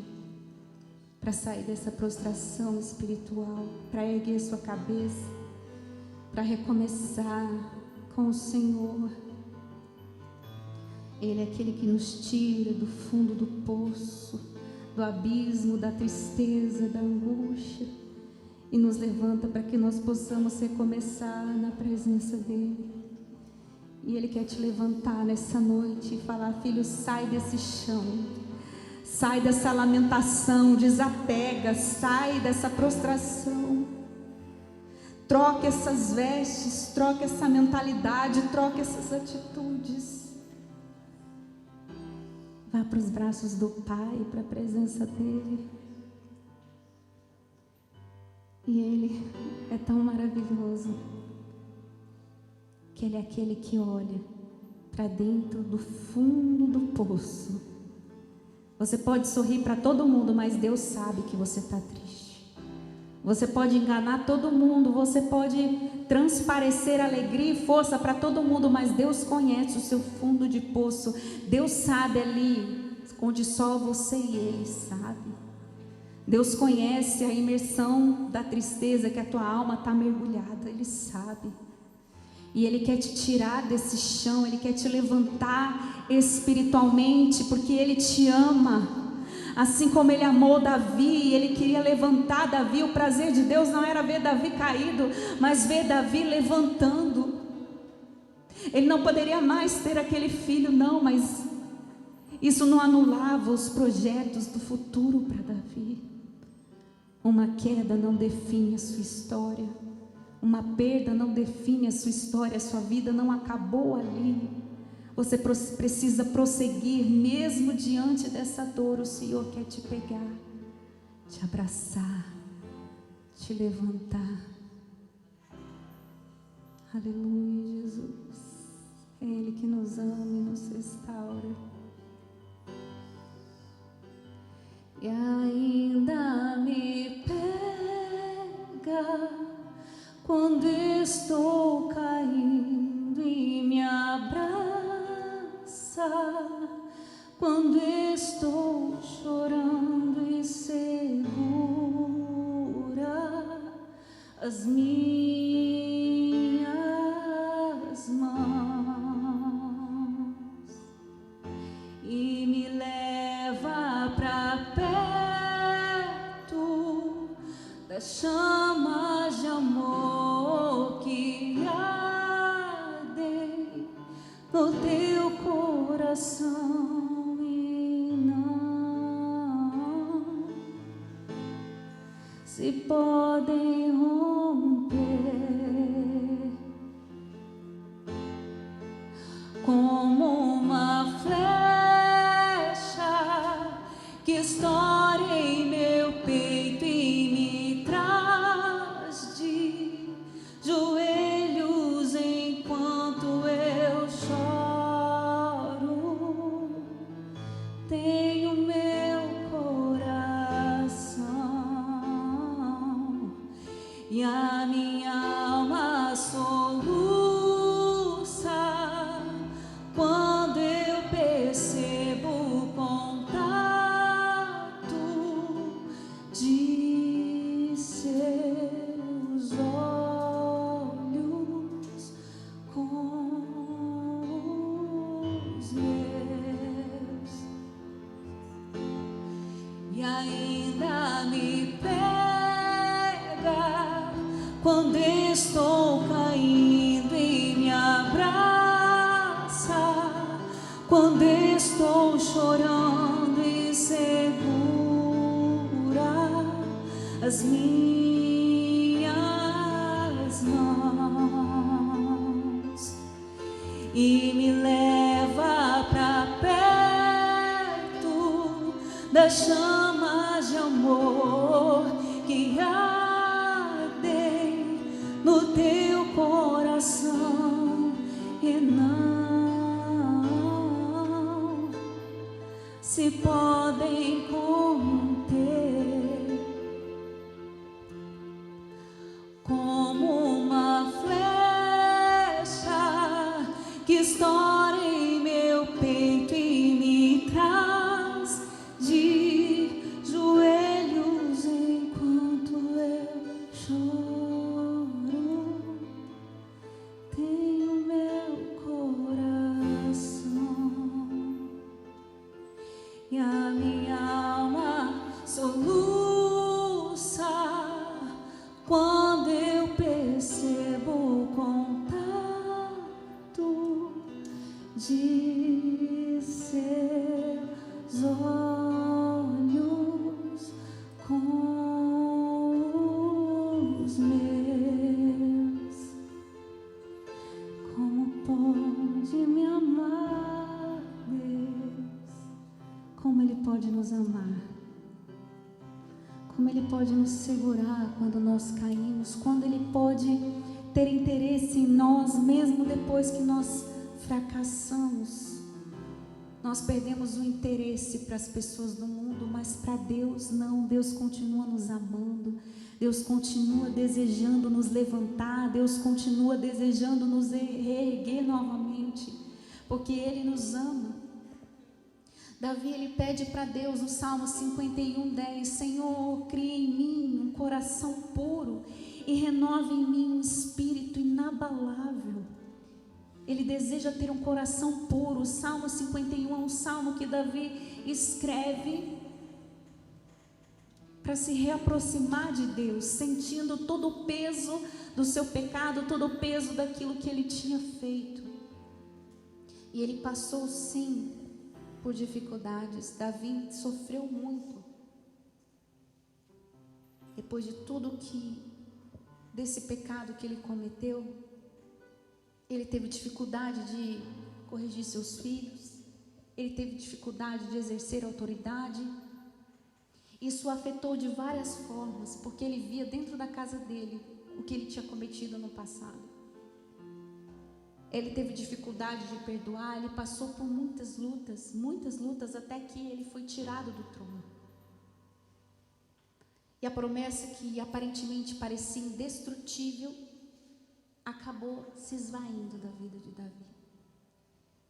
A: para sair dessa prostração espiritual, para erguer sua cabeça, para recomeçar com o Senhor. Ele é aquele que nos tira do fundo do poço, do abismo, da tristeza, da angústia, e nos levanta para que nós possamos recomeçar na presença dEle. E Ele quer te levantar nessa noite e falar: filho, sai desse chão, sai dessa lamentação, desapega, sai dessa prostração, troque essas vestes, troque essa mentalidade, troque essas atitudes. Vá para os braços do Pai, para a presença dEle. E Ele é tão maravilhoso, que Ele é aquele que olha para dentro do fundo do poço. Você pode sorrir para todo mundo, mas Deus sabe que você está triste. Você pode enganar todo mundo, você pode transparecer alegria e força para todo mundo, mas Deus conhece o seu fundo de poço. Deus sabe ali onde só você e Ele sabe. Deus conhece a imersão da tristeza que a tua alma está mergulhada. Ele sabe. E Ele quer te tirar desse chão, Ele quer te levantar espiritualmente, porque Ele te ama. Assim como Ele amou Davi, Ele queria levantar Davi. O prazer de Deus não era ver Davi caído, mas ver Davi levantando. Ele não poderia mais ter aquele filho, não, mas isso não anulava os projetos do futuro para Davi. Uma queda não define a sua história. Uma perda não define a sua história. A sua vida não acabou ali. Você precisa prosseguir, mesmo diante dessa dor. O Senhor quer te pegar, te abraçar, te levantar. Aleluia, Jesus. É Ele que nos ama e nos restaura. E ainda me pega quando estou caindo e me abraça, quando estou chorando e segura as minhas mãos e me leva para das chamas de amor que ardem no teu coração e não se podem romper, como uma flecha que estoura em meu peito e me joelhos enquanto eu choro. Tenho meu coração e a minha alma soluça quando eu percebo o contato de seus olhos com os meus. E ainda me pega quando estou caindo e me abraça, quando estou chorando, insegura as minhas mãos e me leva para perto das chamas de amor que ardem no teu coração e não se podem conter. Como uma flecha que estoura em meu peito e me traz de joelhos enquanto eu choro. Tenho meu coração e a minha alma soluça quando eu percebo o contato de seus olhos com os meus. Como pode me amar, Deus? Como Ele pode nos amar? Como Ele pode nos segurar quando nós caímos, quando Ele pode ter interesse em nós, mesmo depois que nós fracassamos. Nós perdemos o interesse para as pessoas do mundo, mas para Deus não. Deus continua nos amando, Deus continua desejando nos levantar, Deus continua desejando nos reerguer novamente, porque Ele nos ama. Davi, ele pede para Deus no Salmo 51:10, Senhor, cria em mim um coração puro e renova em mim um espírito inabalável. Ele deseja ter um coração puro. O Salmo 51 é um salmo que Davi escreve para se reaproximar de Deus, sentindo todo o peso do seu pecado, todo o peso daquilo que ele tinha feito. E ele passou sim por dificuldades. Davi sofreu muito. Depois de tudo desse pecado que ele cometeu, ele teve dificuldade de corrigir seus filhos, ele teve dificuldade de exercer autoridade. Isso o afetou de várias formas, porque ele via dentro da casa dele o que ele tinha cometido no passado. Ele teve dificuldade de perdoar, ele passou por muitas lutas, até que ele foi tirado do trono. E a promessa que aparentemente parecia indestrutível, acabou se esvaindo da vida de Davi.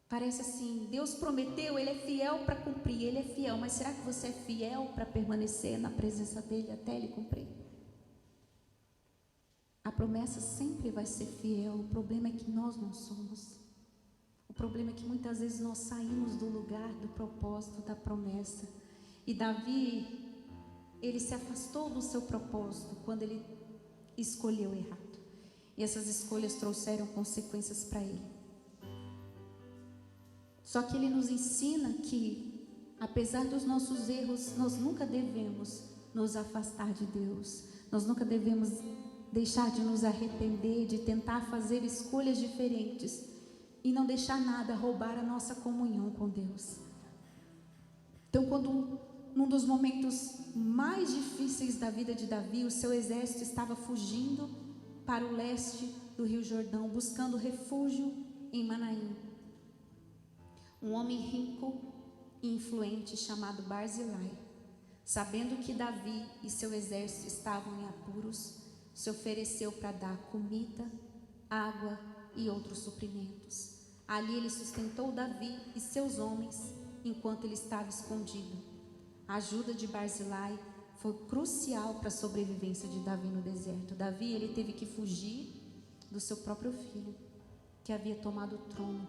A: Parece assim, Deus prometeu, Ele é fiel para cumprir, Ele é fiel, mas será que você é fiel para permanecer na presença dEle até Ele cumprir? A promessa sempre vai ser fiel, o problema é que nós não somos. O problema é que muitas vezes nós saímos do lugar do propósito da promessa. E Davi, ele se afastou do seu propósito quando ele escolheu errado. E essas escolhas trouxeram consequências para ele. Só que ele nos ensina que, apesar dos nossos erros, nós nunca devemos nos afastar de Deus. Nós nunca devemos deixar de nos arrepender, de tentar fazer escolhas diferentes e não deixar nada roubar a nossa comunhão com Deus. Então, quando num dos momentos mais difíceis da vida de Davi, o seu exército estava fugindo para o leste do Rio Jordão, buscando refúgio em Manaim. Um homem rico e influente chamado Barzilai, sabendo que Davi e seu exército estavam em apuros, se ofereceu para dar comida, água e outros suprimentos. Ali ele sustentou Davi e seus homens enquanto ele estava escondido. A ajuda de Barzilai foi crucial para a sobrevivência de Davi no deserto. Davi, ele teve que fugir do seu próprio filho, que havia tomado o trono.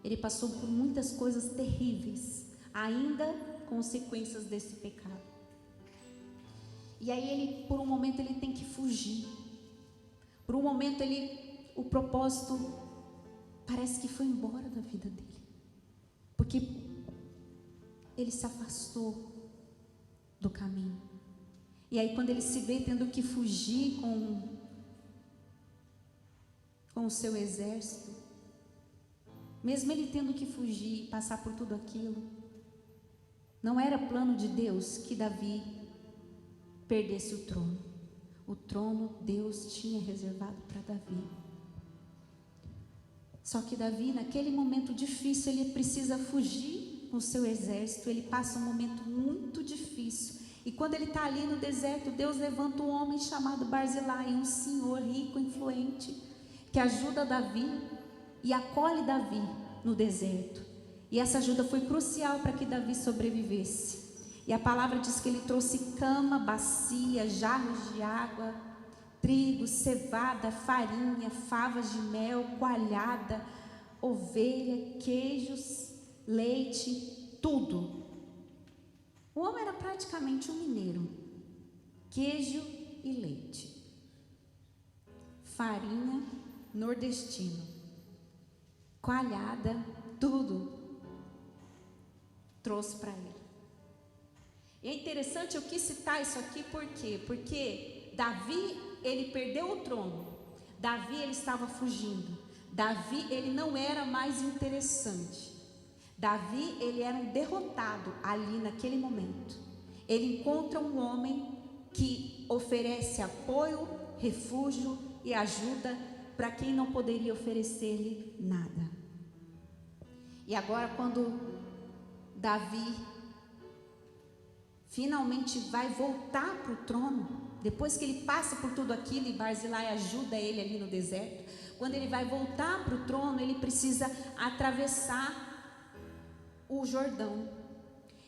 A: Ele passou por muitas coisas terríveis, ainda consequências desse pecado. E aí ele, por um momento, ele tem que fugir. Por um momento, o propósito parece que foi embora da vida dele. Porque ele se afastou do caminho. E aí quando ele se vê tendo que fugir com o seu exército, mesmo ele tendo que fugir e passar por tudo aquilo, não era plano de Deus que Davi perdesse o trono. O trono Deus tinha reservado para Davi. Só que Davi, naquele momento difícil, ele precisa fugir com o seu exército. Ele passa um momento muito difícil. E quando ele está ali no deserto, Deus levanta um homem chamado Barzilai, um senhor rico, influente, que ajuda Davi e acolhe Davi no deserto. E essa ajuda foi crucial para que Davi sobrevivesse. E a palavra diz que ele trouxe cama, bacia, jarros de água, trigo, cevada, farinha, favas de mel, coalhada, ovelha, queijos, leite, tudo. O homem era praticamente um mineiro. Queijo e leite. Farinha, nordestino. Coalhada, tudo. Trouxe para ele. E é interessante, eu quis citar isso aqui, por quê? Porque Davi, ele perdeu o trono. Davi, ele estava fugindo. Davi, ele não era mais interessante. Davi, ele era um derrotado ali naquele momento. Ele encontra um homem que oferece apoio, refúgio e ajuda para quem não poderia oferecer-lhe nada. E agora, quando Davi finalmente vai voltar para o trono, depois que ele passa por tudo aquilo e Barzilai ajuda ele ali no deserto, quando ele vai voltar para o trono, ele precisa atravessar o Jordão.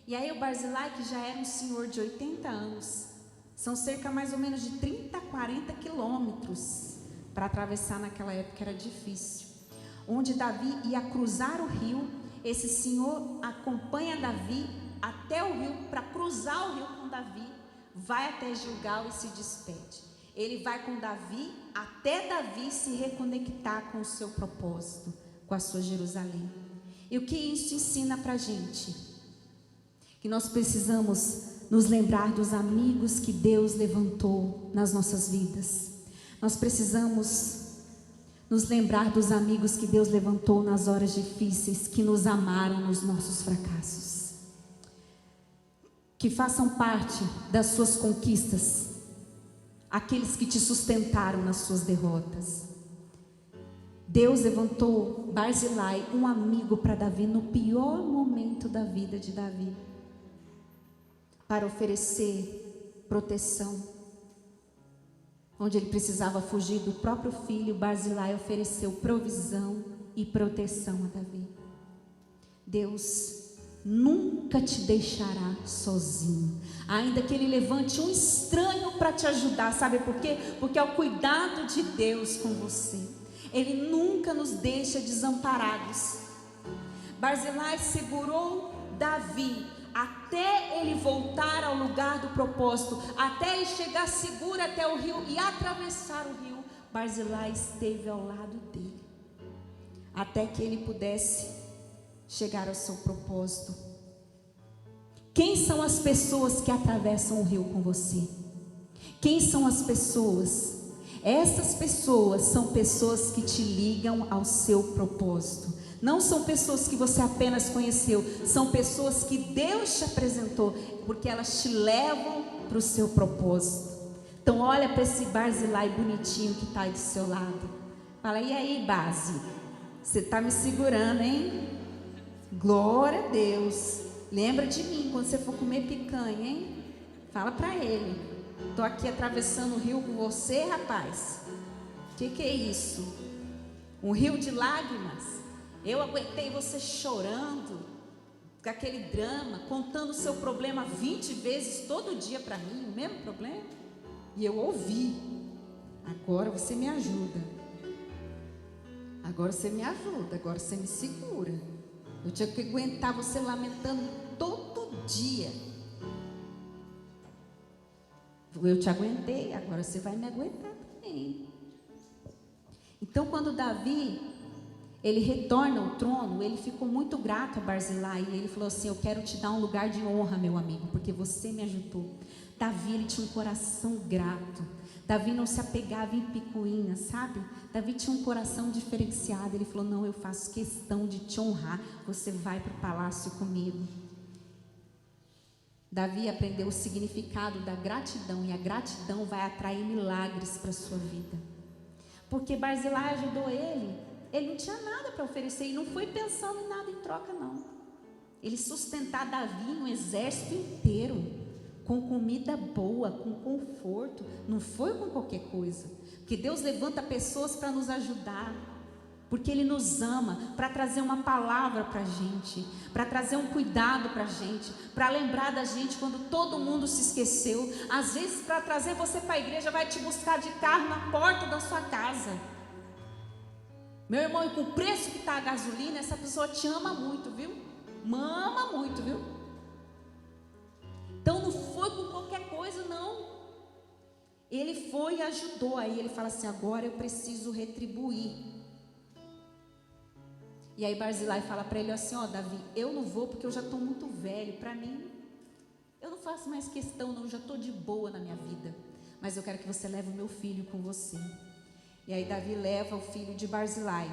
A: E aí o Barzilai, que já era um senhor de 80 anos, são cerca mais ou menos de 30, 40 quilômetros para atravessar. Naquela época era difícil. Onde Davi ia cruzar o rio, esse senhor acompanha Davi até o rio, para cruzar o rio com Davi, vai até Gilgal e se despede. Ele vai com Davi até Davi se reconectar com o seu propósito, com a sua Jerusalém. E o que isso ensina para a gente? Que nós precisamos nos lembrar dos amigos que Deus levantou nas nossas vidas. Nós precisamos nos lembrar dos amigos que Deus levantou nas horas difíceis, que nos amaram nos nossos fracassos, que façam parte das suas conquistas, aqueles que te sustentaram nas suas derrotas. Deus levantou Barzilai, um amigo para Davi, no pior momento da vida de Davi, para oferecer proteção. Onde ele precisava fugir do próprio filho, Barzilai ofereceu provisão e proteção a Davi. Deus nunca te deixará sozinho, ainda que ele levante um estranho para te ajudar. Sabe por quê? Porque é o cuidado de Deus com você. Ele nunca nos deixa desamparados. Barzilai segurou Davi até ele voltar ao lugar do propósito, até ele chegar seguro até o rio e atravessar o rio. Barzilai esteve ao lado dele, até que ele pudesse chegar ao seu propósito. Quem são as pessoas que atravessam o rio com você? Quem são as pessoas? Essas pessoas são pessoas que te ligam ao seu propósito. Não são pessoas que você apenas conheceu, são pessoas que Deus te apresentou, porque elas te levam para o seu propósito. Então olha para esse Barzilai bonitinho que está aí do seu lado. Fala, e aí, Base? Você está me segurando, hein? Glória a Deus. Lembra de mim quando você for comer picanha, hein? Fala para ele. Estou aqui atravessando o rio com você, rapaz. O que é isso? Um rio de lágrimas? Eu aguentei você chorando, com aquele drama, contando o seu problema 20 vezes todo dia para mim, o mesmo problema. E eu ouvi. Agora você me ajuda. Agora você me ajuda, agora você me segura. Eu tinha que aguentar você lamentando todo dia. Eu te aguentei, agora você vai me aguentar também. Então quando Davi, ele retorna ao trono, ele ficou muito grato a Barzilai, e ele falou assim: eu quero te dar um lugar de honra, meu amigo, porque você me ajudou. Davi, ele tinha um coração grato. Davi não se apegava em picuinhas, sabe? Davi tinha um coração diferenciado. Ele falou: não, eu faço questão de te honrar, você vai para o palácio comigo. Davi aprendeu o significado da gratidão, e a gratidão vai atrair milagres para a sua vida. Porque Barzilai ajudou ele não tinha nada para oferecer, e não foi pensando em nada em troca, não. Ele sustentar Davi, um exército inteiro, com comida boa, com conforto, não foi com qualquer coisa. Porque Deus levanta pessoas para nos ajudar, porque Ele nos ama, para trazer uma palavra para a gente, para trazer um cuidado para a gente, para lembrar da gente quando todo mundo se esqueceu. Às vezes, para trazer você para a igreja, vai te buscar de carro na porta da sua casa. Meu irmão, e com o preço que está a gasolina, essa pessoa te ama muito, viu? Ama muito, viu? Então não foi com qualquer coisa, não. Ele foi e ajudou. Aí ele fala assim: agora eu preciso retribuir. E aí Barzilai fala para ele assim: ó, Davi, eu não vou porque eu já estou muito velho. Para mim, eu não faço mais questão, não, eu já estou de boa na minha vida. Mas eu quero que você leve o meu filho com você. E aí Davi leva o filho de Barzilai.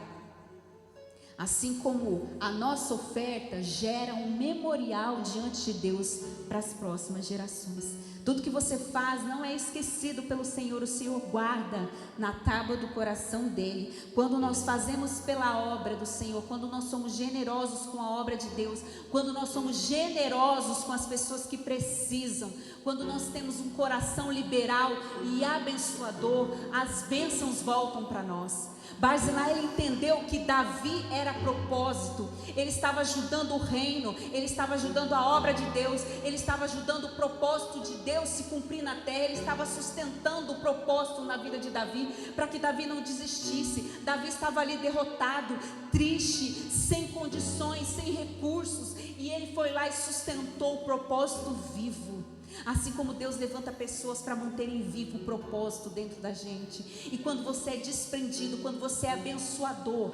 A: Assim como a nossa oferta gera um memorial diante de Deus para as próximas gerações. Tudo que você faz não é esquecido pelo Senhor. O Senhor guarda na tábua do coração dele. Quando nós fazemos pela obra do Senhor, quando nós somos generosos com a obra de Deus, quando nós somos generosos com as pessoas que precisam, quando nós temos um coração liberal e abençoador, as bênçãos voltam para nós. Barzilai, ele entendeu que Davi era propósito. Ele estava ajudando o reino, ele estava ajudando a obra de Deus, ele estava ajudando o propósito de Deus se cumprir na terra. Ele estava sustentando o propósito na vida de Davi, para que Davi não desistisse. Davi estava ali derrotado, triste, sem condições, sem recursos, e ele foi lá e sustentou o propósito vivo. Assim como Deus levanta pessoas para manterem vivo o propósito dentro da gente. E quando você é desprendido, quando você é abençoador,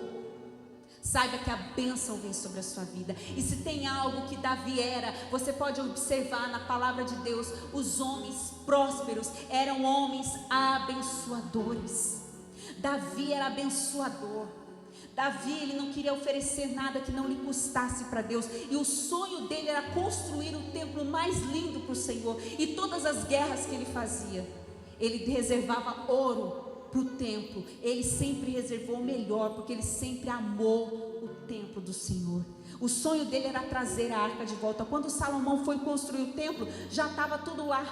A: saiba que a bênção vem sobre a sua vida. E se tem algo que Davi era, você pode observar na palavra de Deus: os homens prósperos eram homens abençoadores. Davi era abençoador. Davi, ele não queria oferecer nada que não lhe custasse para Deus, e o sonho dele era construir o templo mais lindo para o Senhor. E todas as guerras que ele fazia, ele reservava ouro para o templo. Ele sempre reservou o melhor, porque ele sempre amou o templo do Senhor. O sonho dele era trazer a arca de volta. Quando Salomão foi construir o templo, já estava tudo lá,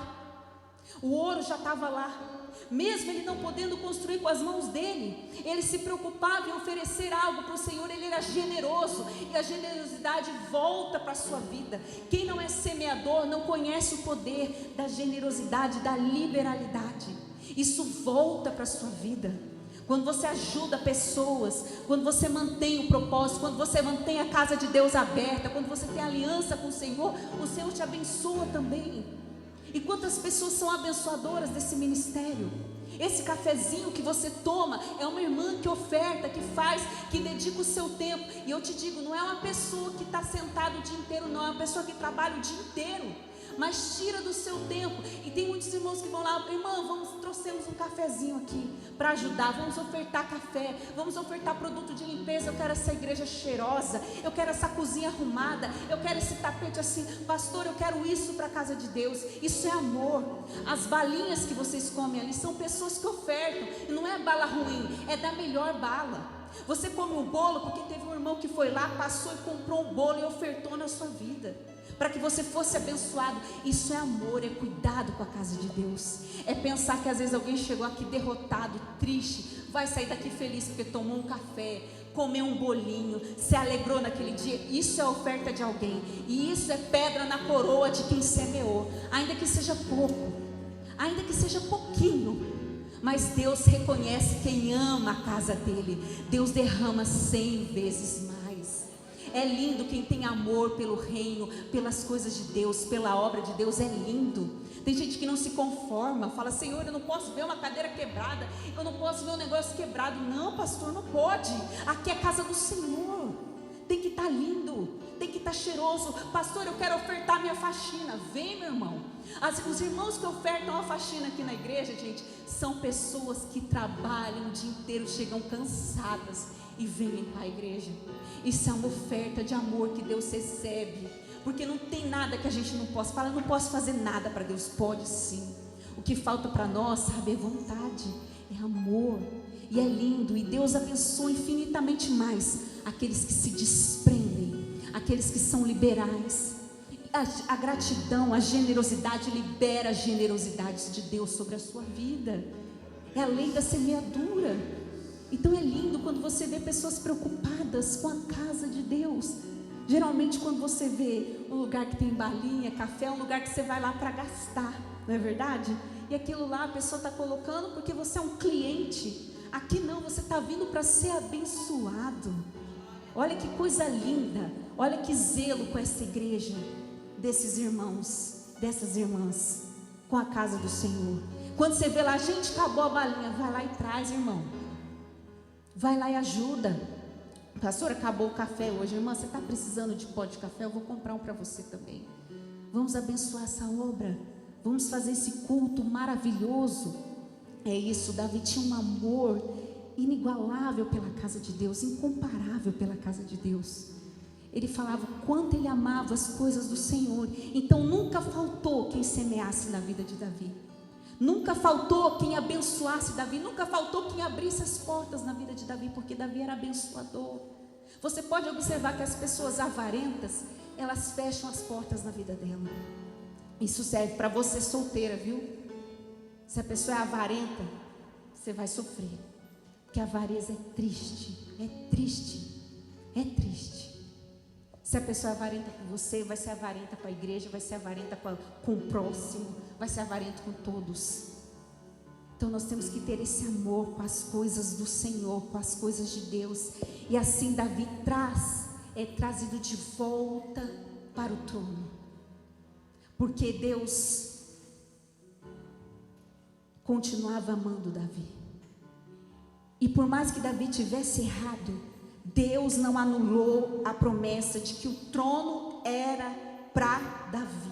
A: o ouro já estava lá. Mesmo ele não podendo construir com as mãos dele, ele se preocupava em oferecer algo para o Senhor. Ele era generoso, e a generosidade volta para a sua vida. Quem não é semeador não conhece o poder da generosidade, da liberalidade. Isso volta para a sua vida. Quando você ajuda pessoas, quando você mantém o propósito, quando você mantém a casa de Deus aberta, quando você tem aliança com o Senhor te abençoa também. E quantas pessoas são abençoadoras desse ministério? Esse cafezinho que você toma é uma irmã que oferta, que faz, que dedica o seu tempo. E eu te digo, não é uma pessoa que está sentada o dia inteiro, não. É uma pessoa que trabalha o dia inteiro, mas tira do seu tempo. E tem muitos irmãos que vão lá: irmã, trouxemos um cafezinho aqui para ajudar, vamos ofertar café, vamos ofertar produto de limpeza. Eu quero essa igreja cheirosa, eu quero essa cozinha arrumada, eu quero esse tapete assim. Pastor, eu quero isso para a casa de Deus. Isso é amor. As balinhas que vocês comem ali são pessoas que ofertam, e não é bala ruim, é da melhor bala. Você come um bolo porque teve um irmão que foi lá, passou e comprou um bolo e ofertou na sua vida, para que você fosse abençoado. Isso é amor, é cuidado com a casa de Deus. É pensar que às vezes alguém chegou aqui derrotado, triste, vai sair daqui feliz porque tomou um café, comeu um bolinho, se alegrou naquele dia. Isso é oferta de alguém, e isso é pedra na coroa de quem semeou, ainda que seja pouco, ainda que seja pouquinho. Mas Deus reconhece quem ama a casa dele. Deus derrama 100 vezes mais. É lindo quem tem amor pelo reino, pelas coisas de Deus, pela obra de Deus, é lindo. Tem gente que não se conforma, fala: Senhor, eu não posso ver uma cadeira quebrada, eu não posso ver um negócio quebrado. Não, pastor, não pode. Aqui é a casa do Senhor, tem que estar lindo, tem que estar cheiroso. Pastor, eu quero ofertar minha faxina. Vem, meu irmão. Os irmãos que ofertam a faxina aqui na igreja, gente, são pessoas que trabalham o dia inteiro, chegam cansadas e vêm para a igreja. Isso é uma oferta de amor que Deus recebe, porque não tem nada que a gente não possa falar. Não posso fazer nada para Deus. Pode sim. O que falta para nós, sabe, é vontade, é amor. E é lindo, e Deus abençoa infinitamente mais aqueles que se desprendem, aqueles que são liberais. A gratidão, a generosidade libera a generosidade de Deus sobre a sua vida. É a lei da semeadura. Então é lindo quando você vê pessoas preocupadas com a casa de Deus. Geralmente quando você vê um lugar que tem balinha, café, é um lugar que você vai lá para gastar, não é verdade? E aquilo lá a pessoa está colocando porque você é um cliente. Aqui não, você está vindo para ser abençoado. Olha que coisa linda, olha que zelo com essa igreja, desses irmãos, dessas irmãs, com a casa do Senhor. Quando você vê lá, gente, acabou a balinha, vai lá e traz, irmão. Vai lá e ajuda. Pastor, acabou o café hoje. Irmã, você está precisando de pó de café? Eu vou comprar um para você também. Vamos abençoar essa obra. Vamos fazer esse culto maravilhoso. É isso, Davi tinha um amor inigualável pela casa de Deus, incomparável pela casa de Deus. Ele falava o quanto ele amava as coisas do Senhor. Então nunca faltou quem semeasse na vida de Davi. Nunca faltou quem abençoasse Davi. Nunca faltou quem abrisse as portas na vida de Davi, porque Davi era abençoador. Você pode observar que as pessoas avarentas, elas fecham as portas na vida dela. Isso serve para você solteira, viu? Se a pessoa é avarenta, você vai sofrer, porque a avareza é triste, é triste, é triste. Se a pessoa é avarenta com você, vai ser avarenta com a igreja, vai ser avarenta com o próximo, vai ser avarenta com todos. Então nós temos que ter esse amor com as coisas do Senhor, com as coisas de Deus. E assim Davi é trazido de volta para o trono, porque Deus continuava amando Davi. E por mais que Davi tivesse errado, Deus não anulou a promessa de que o trono era para Davi.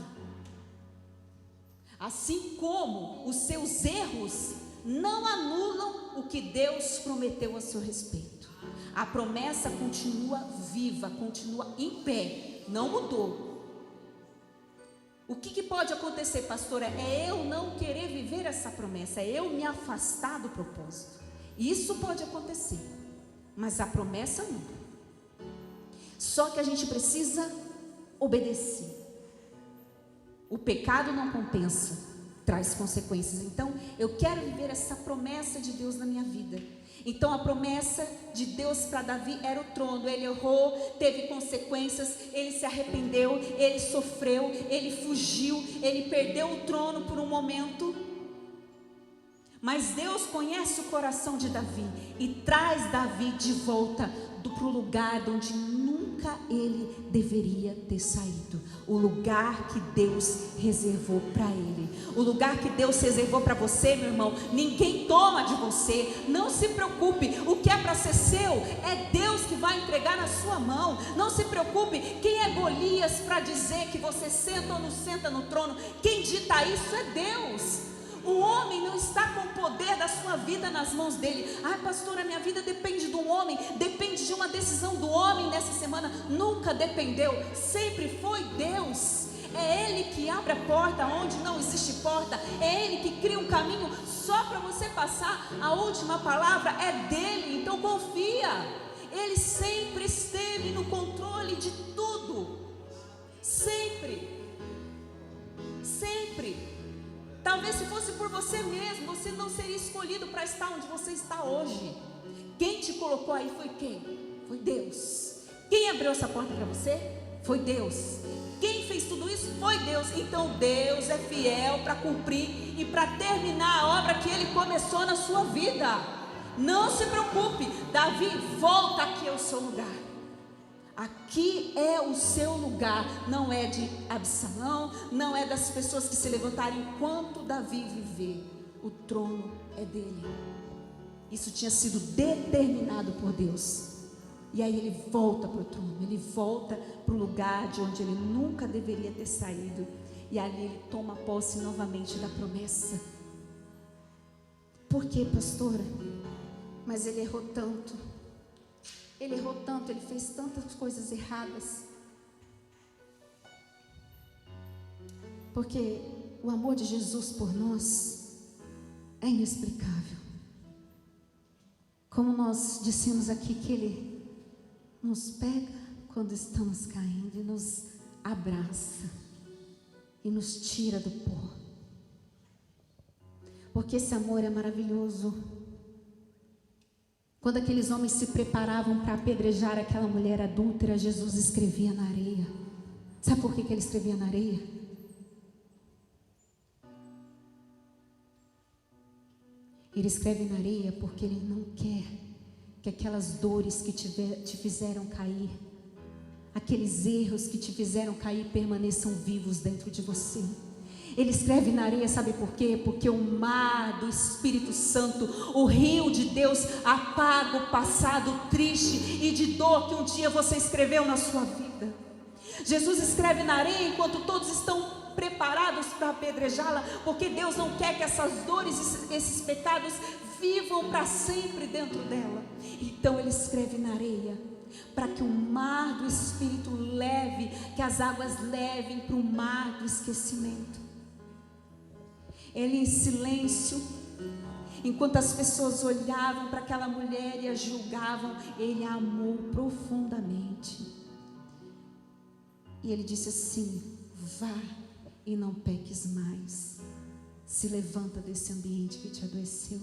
A: Assim como os seus erros não anulam o que Deus prometeu a seu respeito. A promessa continua viva, continua em pé, não mudou. O que pode acontecer, pastora? É eu não querer viver essa promessa, é eu me afastar do propósito. Isso pode acontecer, mas a promessa não. Só que a gente precisa obedecer. O pecado não compensa, traz consequências. Então eu quero viver essa promessa de Deus na minha vida. Então a promessa de Deus para Davi era o trono. Ele errou, teve consequências, ele se arrependeu, ele sofreu, ele fugiu, ele perdeu o trono por um momento. Mas Deus conhece o coração de Davi e traz Davi de volta para o lugar de onde nunca ele deveria ter saído. O lugar que Deus reservou para ele. O lugar que Deus reservou para você, meu irmão, ninguém toma de você. Não se preocupe, o que é para ser seu é Deus que vai entregar na sua mão. Não se preocupe, quem é Golias para dizer que você senta ou não senta no trono? Quem dita isso é Deus. O homem não está com o poder da sua vida nas mãos dele. Ah, pastora, minha vida depende do homem, depende de uma decisão do homem nessa semana. Nunca dependeu, sempre foi Deus. É Ele que abre a porta onde não existe porta. É Ele que cria um caminho só para você passar. A última palavra é dele, então confia. Ele sempre esteve no controle de tudo. Sempre. Sempre. Talvez se fosse por você mesmo, você não seria escolhido para estar onde você está hoje. Quem te colocou aí foi quem? Foi Deus. Quem abriu essa porta para você? Foi Deus. Quem fez tudo isso? Foi Deus. Então Deus é fiel para cumprir e para terminar a obra que Ele começou na sua vida. Não se preocupe, Davi, volta aqui ao seu lugar. Aqui é o seu lugar. Não é de Absalão, não é das pessoas que se levantarem enquanto Davi viver. O trono é dele. Isso tinha sido determinado por Deus. E aí ele volta para o trono, ele volta para o lugar de onde ele nunca deveria ter saído. E ali ele toma posse novamente da promessa. Por quê, pastora? Mas ele errou tanto. Ele errou tanto, ele fez tantas coisas erradas. Porque o amor de Jesus por nós é inexplicável. Como nós dissemos aqui, que Ele nos pega quando estamos caindo e nos abraça e nos tira do pó. Porque esse amor é maravilhoso. Quando aqueles homens se preparavam para apedrejar aquela mulher adúltera, Jesus escrevia na areia. Sabe por que ele escrevia na areia? Ele escreve na areia porque ele não quer que aquelas dores que te fizeram cair, aqueles erros que te fizeram cair, permaneçam vivos dentro de você. Ele escreve na areia, sabe por quê? Porque o mar do Espírito Santo, o rio de Deus, apaga o passado triste e de dor que um dia você escreveu na sua vida. Jesus escreve na areia enquanto todos estão preparados para apedrejá-la, porque Deus não quer que essas dores, esses pecados vivam para sempre dentro dela. Então ele escreve na areia, para que o mar do Espírito leve, que as águas levem para o mar do esquecimento. Ele em silêncio, enquanto as pessoas olhavam para aquela mulher e a julgavam, ele a amou profundamente. E ele disse assim: vá e não peques mais. Se levanta desse ambiente que te adoeceu.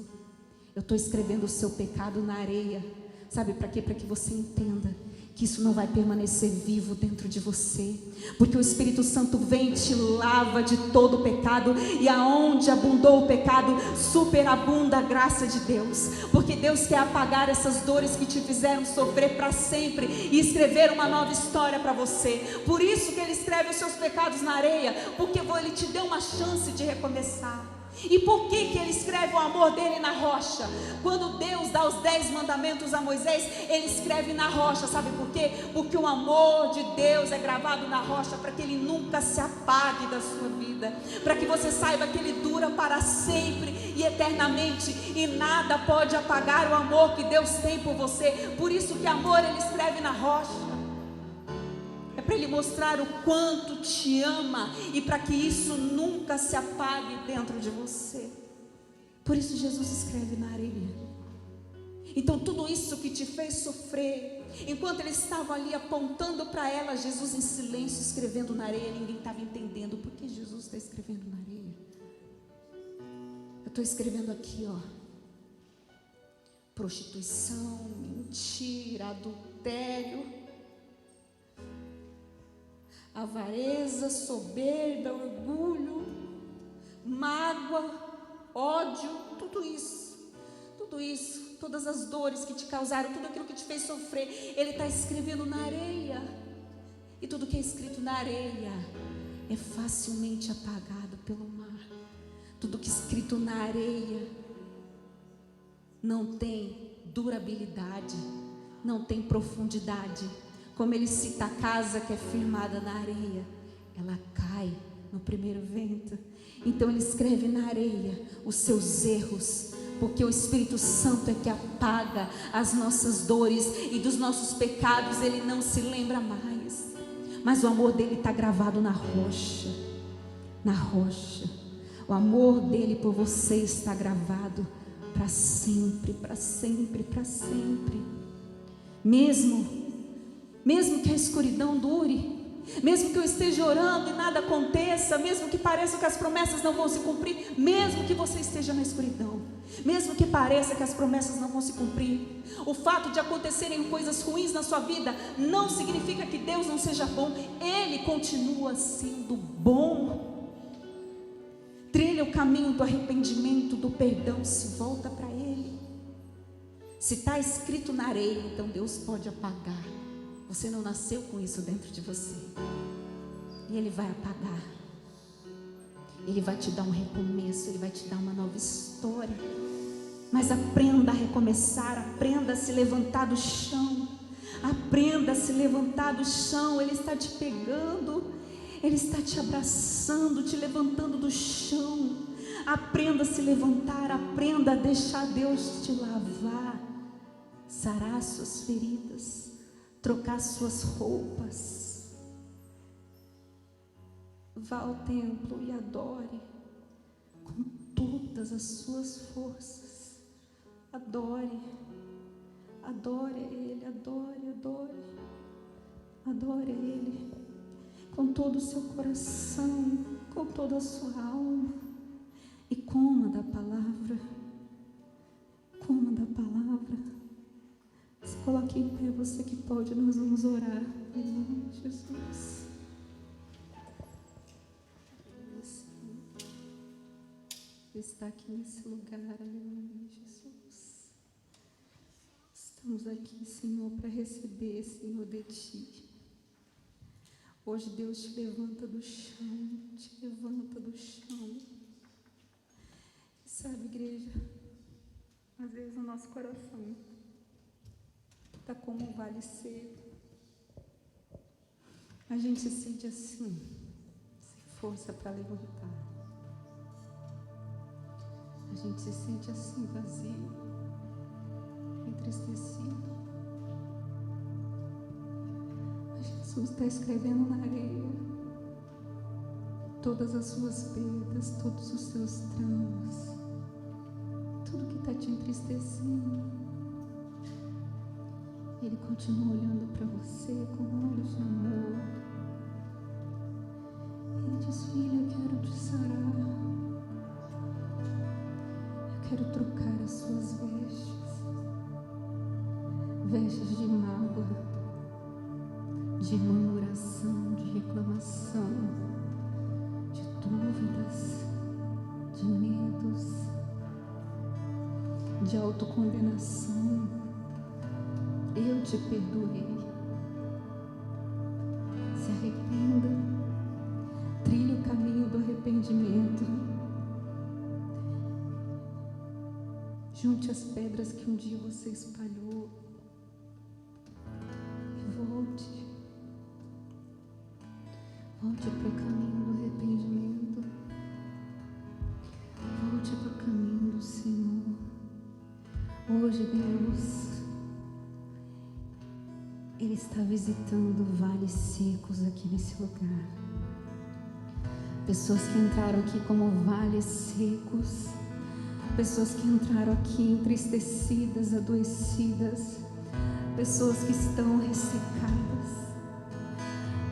A: Eu estou escrevendo o seu pecado na areia. Sabe para quê? Para que você entenda que isso não vai permanecer vivo dentro de você, porque o Espírito Santo vem e te lava de todo o pecado, e aonde abundou o pecado, superabunda a graça de Deus, porque Deus quer apagar essas dores que te fizeram sofrer para sempre, e escrever uma nova história para você. Por isso que Ele escreve os seus pecados na areia, porque Ele te deu uma chance de recomeçar. E por que Ele escreve o amor dele na rocha? Quando Deus dá os 10 mandamentos a Moisés, Ele escreve na rocha. Sabe por quê? Porque o amor de Deus é gravado na rocha, para que ele nunca se apague da sua vida, para que você saiba que ele dura para sempre e eternamente, e nada pode apagar o amor que Deus tem por você. Por isso que amor Ele escreve na rocha, é para Ele mostrar o quanto te ama, e para que isso nunca se apague dentro de você. Por isso Jesus escreve na areia. Então tudo isso que te fez sofrer, enquanto ele estava ali apontando para ela, Jesus em silêncio escrevendo na areia, ninguém estava entendendo por que Jesus está escrevendo na areia. Eu estou escrevendo aqui, ó: prostituição, mentira, adultério, avareza, soberba, orgulho, mágoa, ódio, tudo isso, todas as dores que te causaram, tudo aquilo que te fez sofrer, Ele está escrevendo na areia. E tudo que é escrito na areia é facilmente apagado pelo mar. Tudo que é escrito na areia não tem durabilidade, não tem profundidade. Como ele cita a casa que é firmada na areia, ela cai no primeiro vento. Então ele escreve na areia os seus erros, porque o Espírito Santo é que apaga as nossas dores, e dos nossos pecados ele não se lembra mais. Mas o amor dele está gravado na rocha, na rocha. O amor dele por você está gravado para sempre, para sempre, para sempre. Mesmo que a escuridão dure, mesmo que eu esteja orando e nada aconteça, mesmo que pareça que as promessas não vão se cumprir, mesmo que você esteja na escuridão, mesmo que pareça que as promessas não vão se cumprir, o fato de acontecerem coisas ruins na sua vida não significa que Deus não seja bom. Ele continua sendo bom. Trilha o caminho do arrependimento, do perdão, se volta para Ele. Se está escrito na areia, então Deus pode apagar. Você não nasceu com isso dentro de você. E Ele vai apagar. Ele vai te dar um recomeço, Ele vai te dar uma nova história. Mas aprenda a recomeçar, aprenda a se levantar do chão. Aprenda a se levantar do chão. Ele está te pegando, Ele está te abraçando, te levantando do chão. Aprenda a se levantar, aprenda a deixar Deus te lavar, sarar suas feridas, trocar suas roupas. Vá ao templo e adore com todas as suas forças. Adore, adore a Ele, adore, adore, adore a Ele com todo o seu coração, com toda a sua alma. E coma da palavra, coma da palavra. Se coloque em pé, você que pode, nós vamos orar em nome de Jesus. Está aqui nesse lugar, aleluia, Jesus. Estamos aqui, Senhor, para receber, Senhor, de Ti. Hoje Deus te levanta do chão, te levanta do chão. E sabe, igreja, às vezes o nosso coração está como um vale seco. A gente se sente assim, sem força para levantar. A gente se sente assim, vazio, entristecido. Mas Jesus está escrevendo na areia todas as suas perdas, todos os seus traumas, tudo que está te entristecendo. Ele continua olhando para você com olhos de amor. Ele diz: filha, eu quero te sarar. Quero trocar as suas vestes, vestes de mágoa, de murmuração, de reclamação, de dúvidas, de medos, de autocondenação. Eu te perdoei. Se arrependa, trilhe o caminho do arrependimento. Junte as pedras que um dia você espalhou e volte. Volte para o caminho do arrependimento. Volte para o caminho do Senhor. Hoje, Deus, Ele está visitando vales secos aqui nesse lugar. Pessoas que entraram aqui como vales secos. Pessoas que entraram aqui entristecidas, adoecidas. Pessoas que estão ressecadas.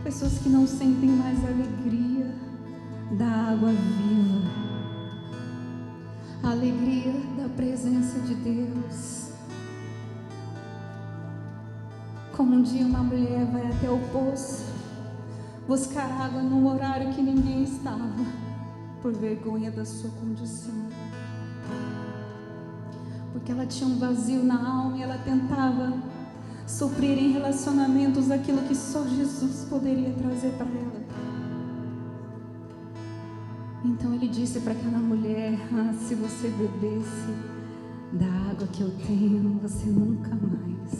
A: Pessoas que não sentem mais a alegria da água viva. A alegria da presença de Deus. Como um dia uma mulher vai até o poço buscar água num horário que ninguém estava, por vergonha da sua condição. Porque ela tinha um vazio na alma e ela tentava suprir em relacionamentos aquilo que só Jesus poderia trazer para ela. Então Ele disse para aquela mulher: se você bebesse da água que eu tenho, você nunca mais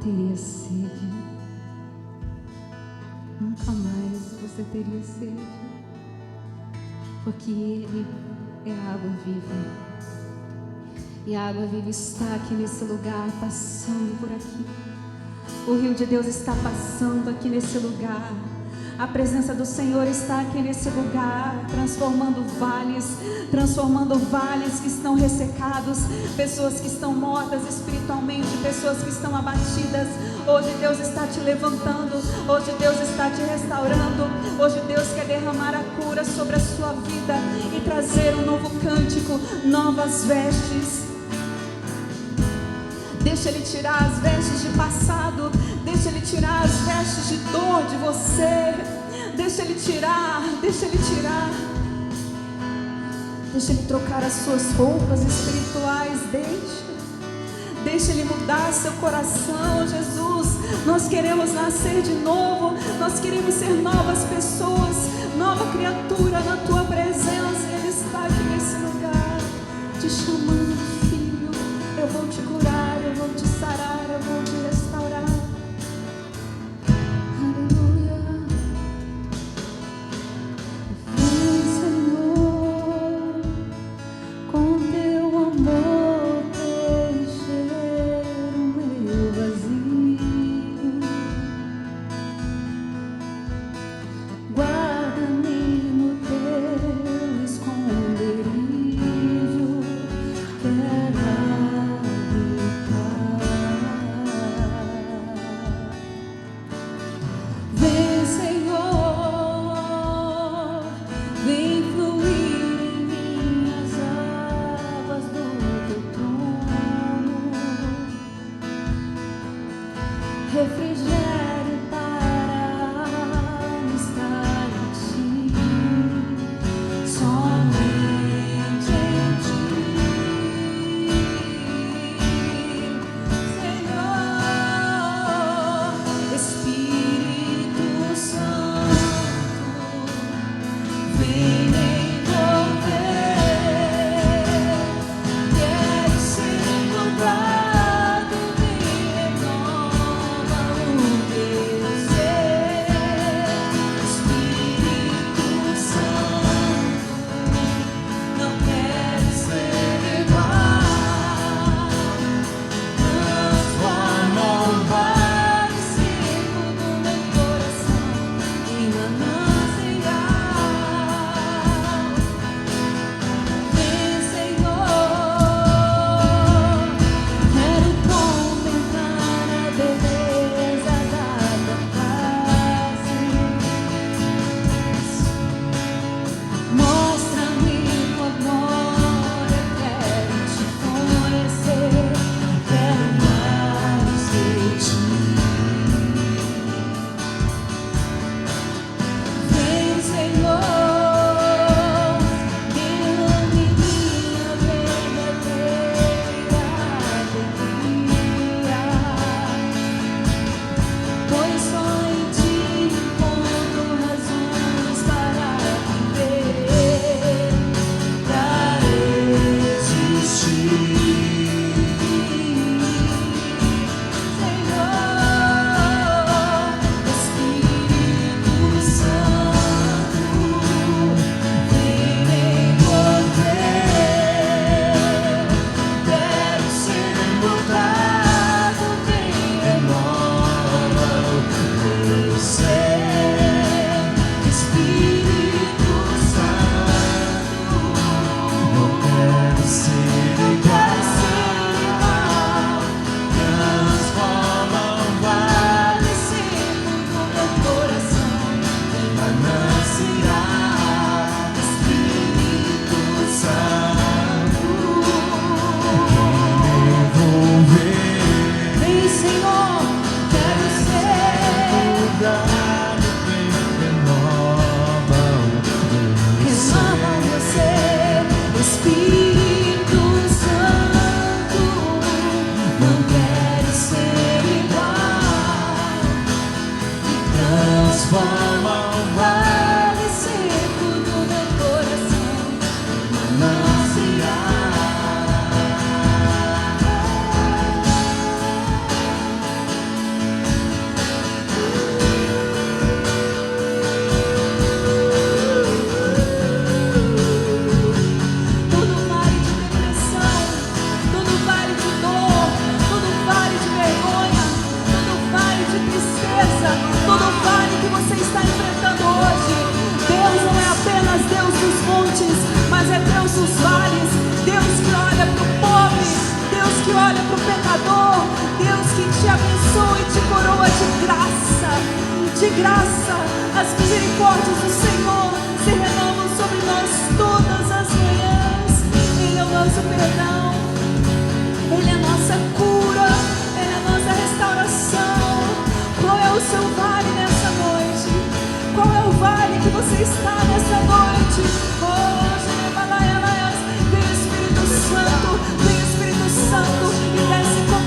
A: teria sede. Nunca mais você teria sede. Porque Ele é a água viva. E a água viva está aqui nesse lugar, passando por aqui. O rio de Deus está passando aqui nesse lugar. A presença do Senhor está aqui nesse lugar, transformando vales que estão ressecados, pessoas que estão mortas espiritualmente, pessoas que estão abatidas. Hoje Deus está te levantando, hoje Deus está te restaurando, hoje Deus quer derramar a cura sobre a sua vida e trazer um novo cântico, novas vestes. Deixa Ele tirar as vestes de passado. Deixa Ele tirar as vestes de dor de você. Deixa Ele tirar. Deixa Ele tirar. Deixa Ele trocar as suas roupas espirituais. Deixa Ele mudar seu coração, Jesus. Nós queremos nascer de novo. Nós queremos ser novas pessoas, nova criatura na Tua presença. Ele está aqui nesse lugar, te chamando, filho. Eu vou te curar, eu vou te sarar, eu vou te restaurar. Aleluia. Vem, Senhor, com Teu amor preencher o meu vazio. Guarda-me no Teu esconderijo. Quero habitar. Vem, Senhor, vem fluir em mim as águas do Teu trono. Refrigério para a alma estar em Ti, somente em Ti, Senhor. Espírito Santo, vem me envolver. Quero ser mudado, me renova o meu ser. Espírito Santo, não quero ser igual. Transforma o vale seco do meu coração em manancial. Vem, Senhor, quero contemplar a beleza da Tua face. Mostra-me Tua glória, quero Te conhecer, quero mais de Ti. Vem, Senhor, derrame minha verdadeira alegria, pois só em Ti encontro razões para viver, para existir. Senhor, Espírito Santo, vem me envolver. Quero ser mudado, vem renova o meu ser. Espírito Santo, não quero ser igual. Transforma o vale seco do meu coração em manancial. Espírito Santo, vem, Senhor, quero ser mudado, vem renova o meu ser. Espírito Santo, não quero ser igual. Transforma o vale seco do meu coração em manancial. Todo vale de depressão, todo vale de dor, todo vale de vergonha, todo vale de tristeza, todo vale que você está enfrentando hoje. Deus não é apenas Deus dos montes, mas é Deus dos vales. Deus que olha para o pobre, Deus que olha para o pecador, Deus que te abençoa e te coroa de graça. De graça, as misericórdias do Senhor se renovam sobre nós todas as manhãs. Ele é o nosso perdão, Ele é a nossa cura, Ele é a nossa restauração. Qual é o seu vale nessa noite? Qual é o vale que você está nessa noite? Oh, vem Espírito Santo, e desce como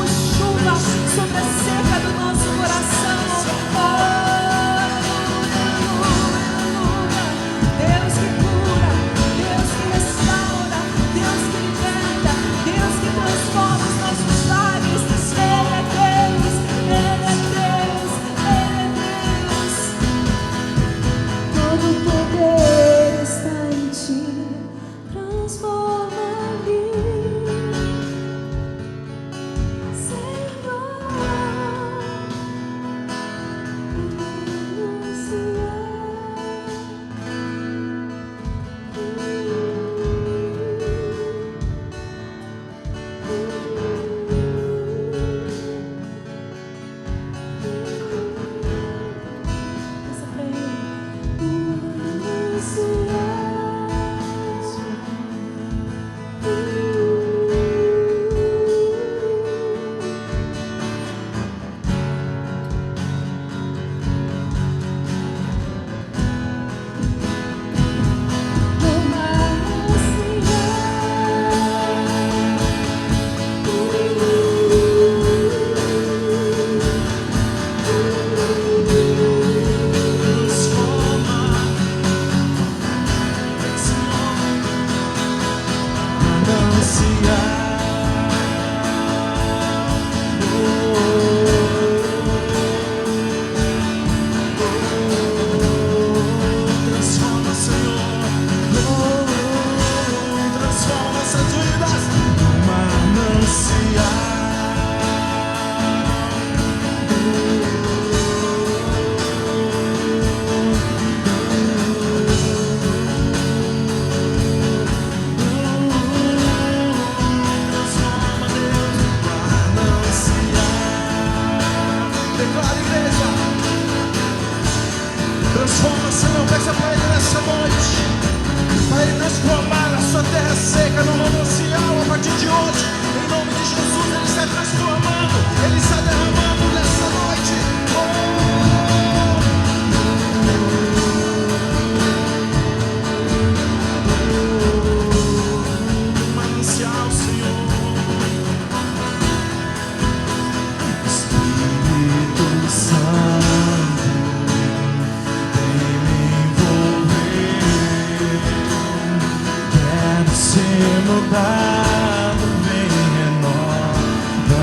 B: mudado, vem renova o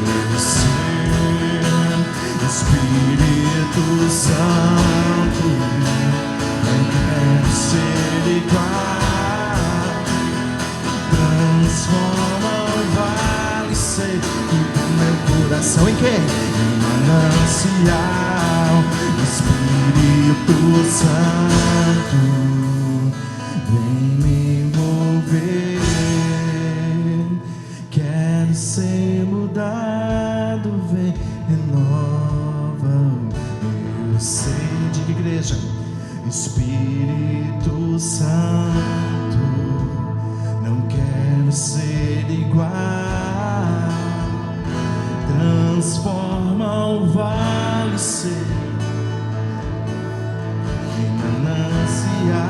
B: meu ser. Espírito Santo, não quero ser igual. Transforma o vale seco do meu coração em quê? Em manancial. Espírito Santo, vem me envolver. Quero ser mudado, vem, renova o meu ser. Diga, igreja. Espírito Santo, não quero ser igual. Transforma o vale seco em manancial,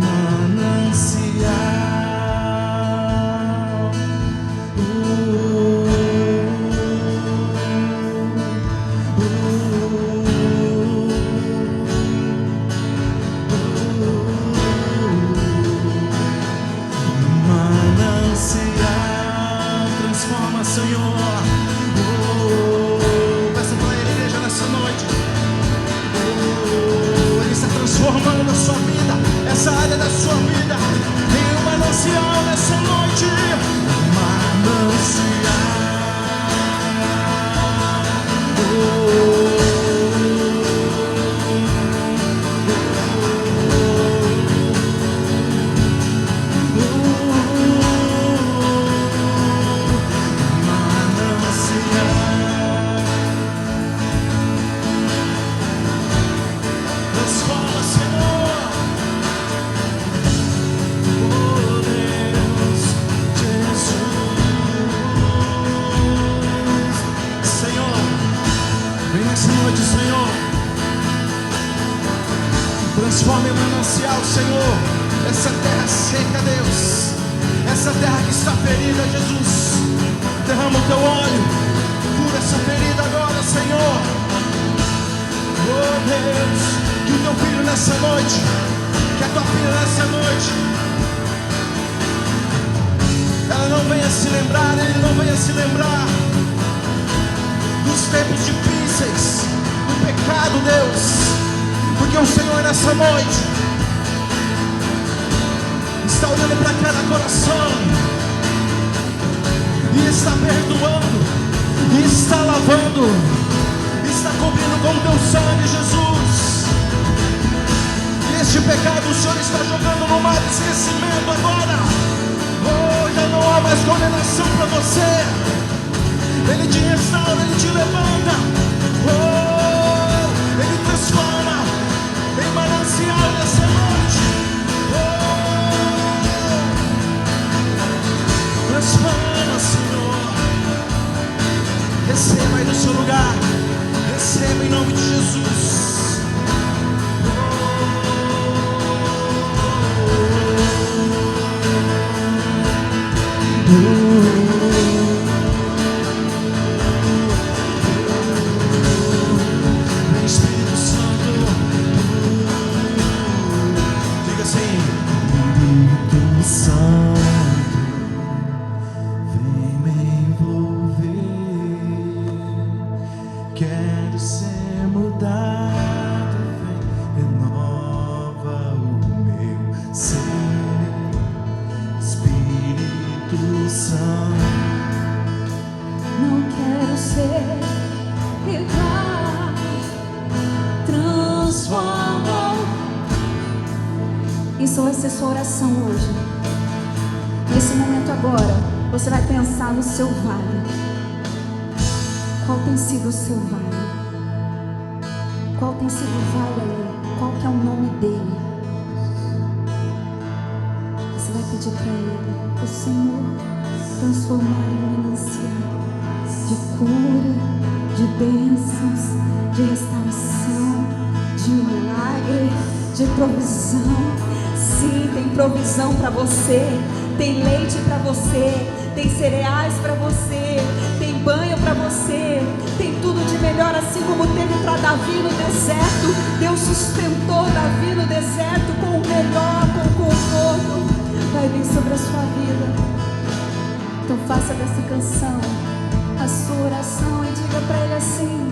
B: manancial. Manancial, transforma, Senhor. Peça para Ele, igreja, nessa noite. Ele está transformando a sua vida, essa área da sua vida, em um manancial nessa noite. Manancial. Transforma, Senhor. Oh Deus, Jesus. Senhor, vem nessa noite, Senhor. Transforma em manancial, Senhor, essa terra seca, Deus, essa terra que está ferida, Jesus. Derrama o teu óleo, cura essa ferida agora, Senhor. Oh Deus, que o teu filho nessa noite, que a tua filha nessa noite, ela não venha se lembrar, ele não venha se lembrar dos tempos difíceis, do pecado, Deus, porque o Senhor nessa noite está olhando para cada coração e está perdoando, e está lavando, está cobrindo com teu sangue, Jesus. E este pecado o Senhor está jogando no mar de esquecimento agora. Oh, já não há mais condenação para você. Ele te restaura, Ele te levanta. Oh, Ele transforma em manancial nessa noite. Oh, transforma, Senhor. Receba aí no seu lugar. Receba em nome de Jesus. Espírito Santo, diga assim: Espírito Santo, vem me envolver. Quero ser mudado, vem, renova o meu ser. Espírito Santo,
A: Não quero ser igual. Transforma. Isso vai ser sua oração hoje. Nesse momento agora, você vai pensar no seu vale. Qual tem sido o seu vale? Qual tem sido o vale aí? Qual que é o nome dele? Você vai pedir para ele, o Senhor, transformar em manancial de cura, de bênçãos, de restauração, de milagre, de provisão. Sim, tem provisão para você, tem leite para você, tem cereais para você, tem rebanho para você, tem tudo de melhor, assim como teve para Davi no deserto. Deus sustentou Davi no deserto com o melhor, com o conforto. Vai vir sobre a sua vida. Então faça dessa canção a sua oração e diga para Ele assim: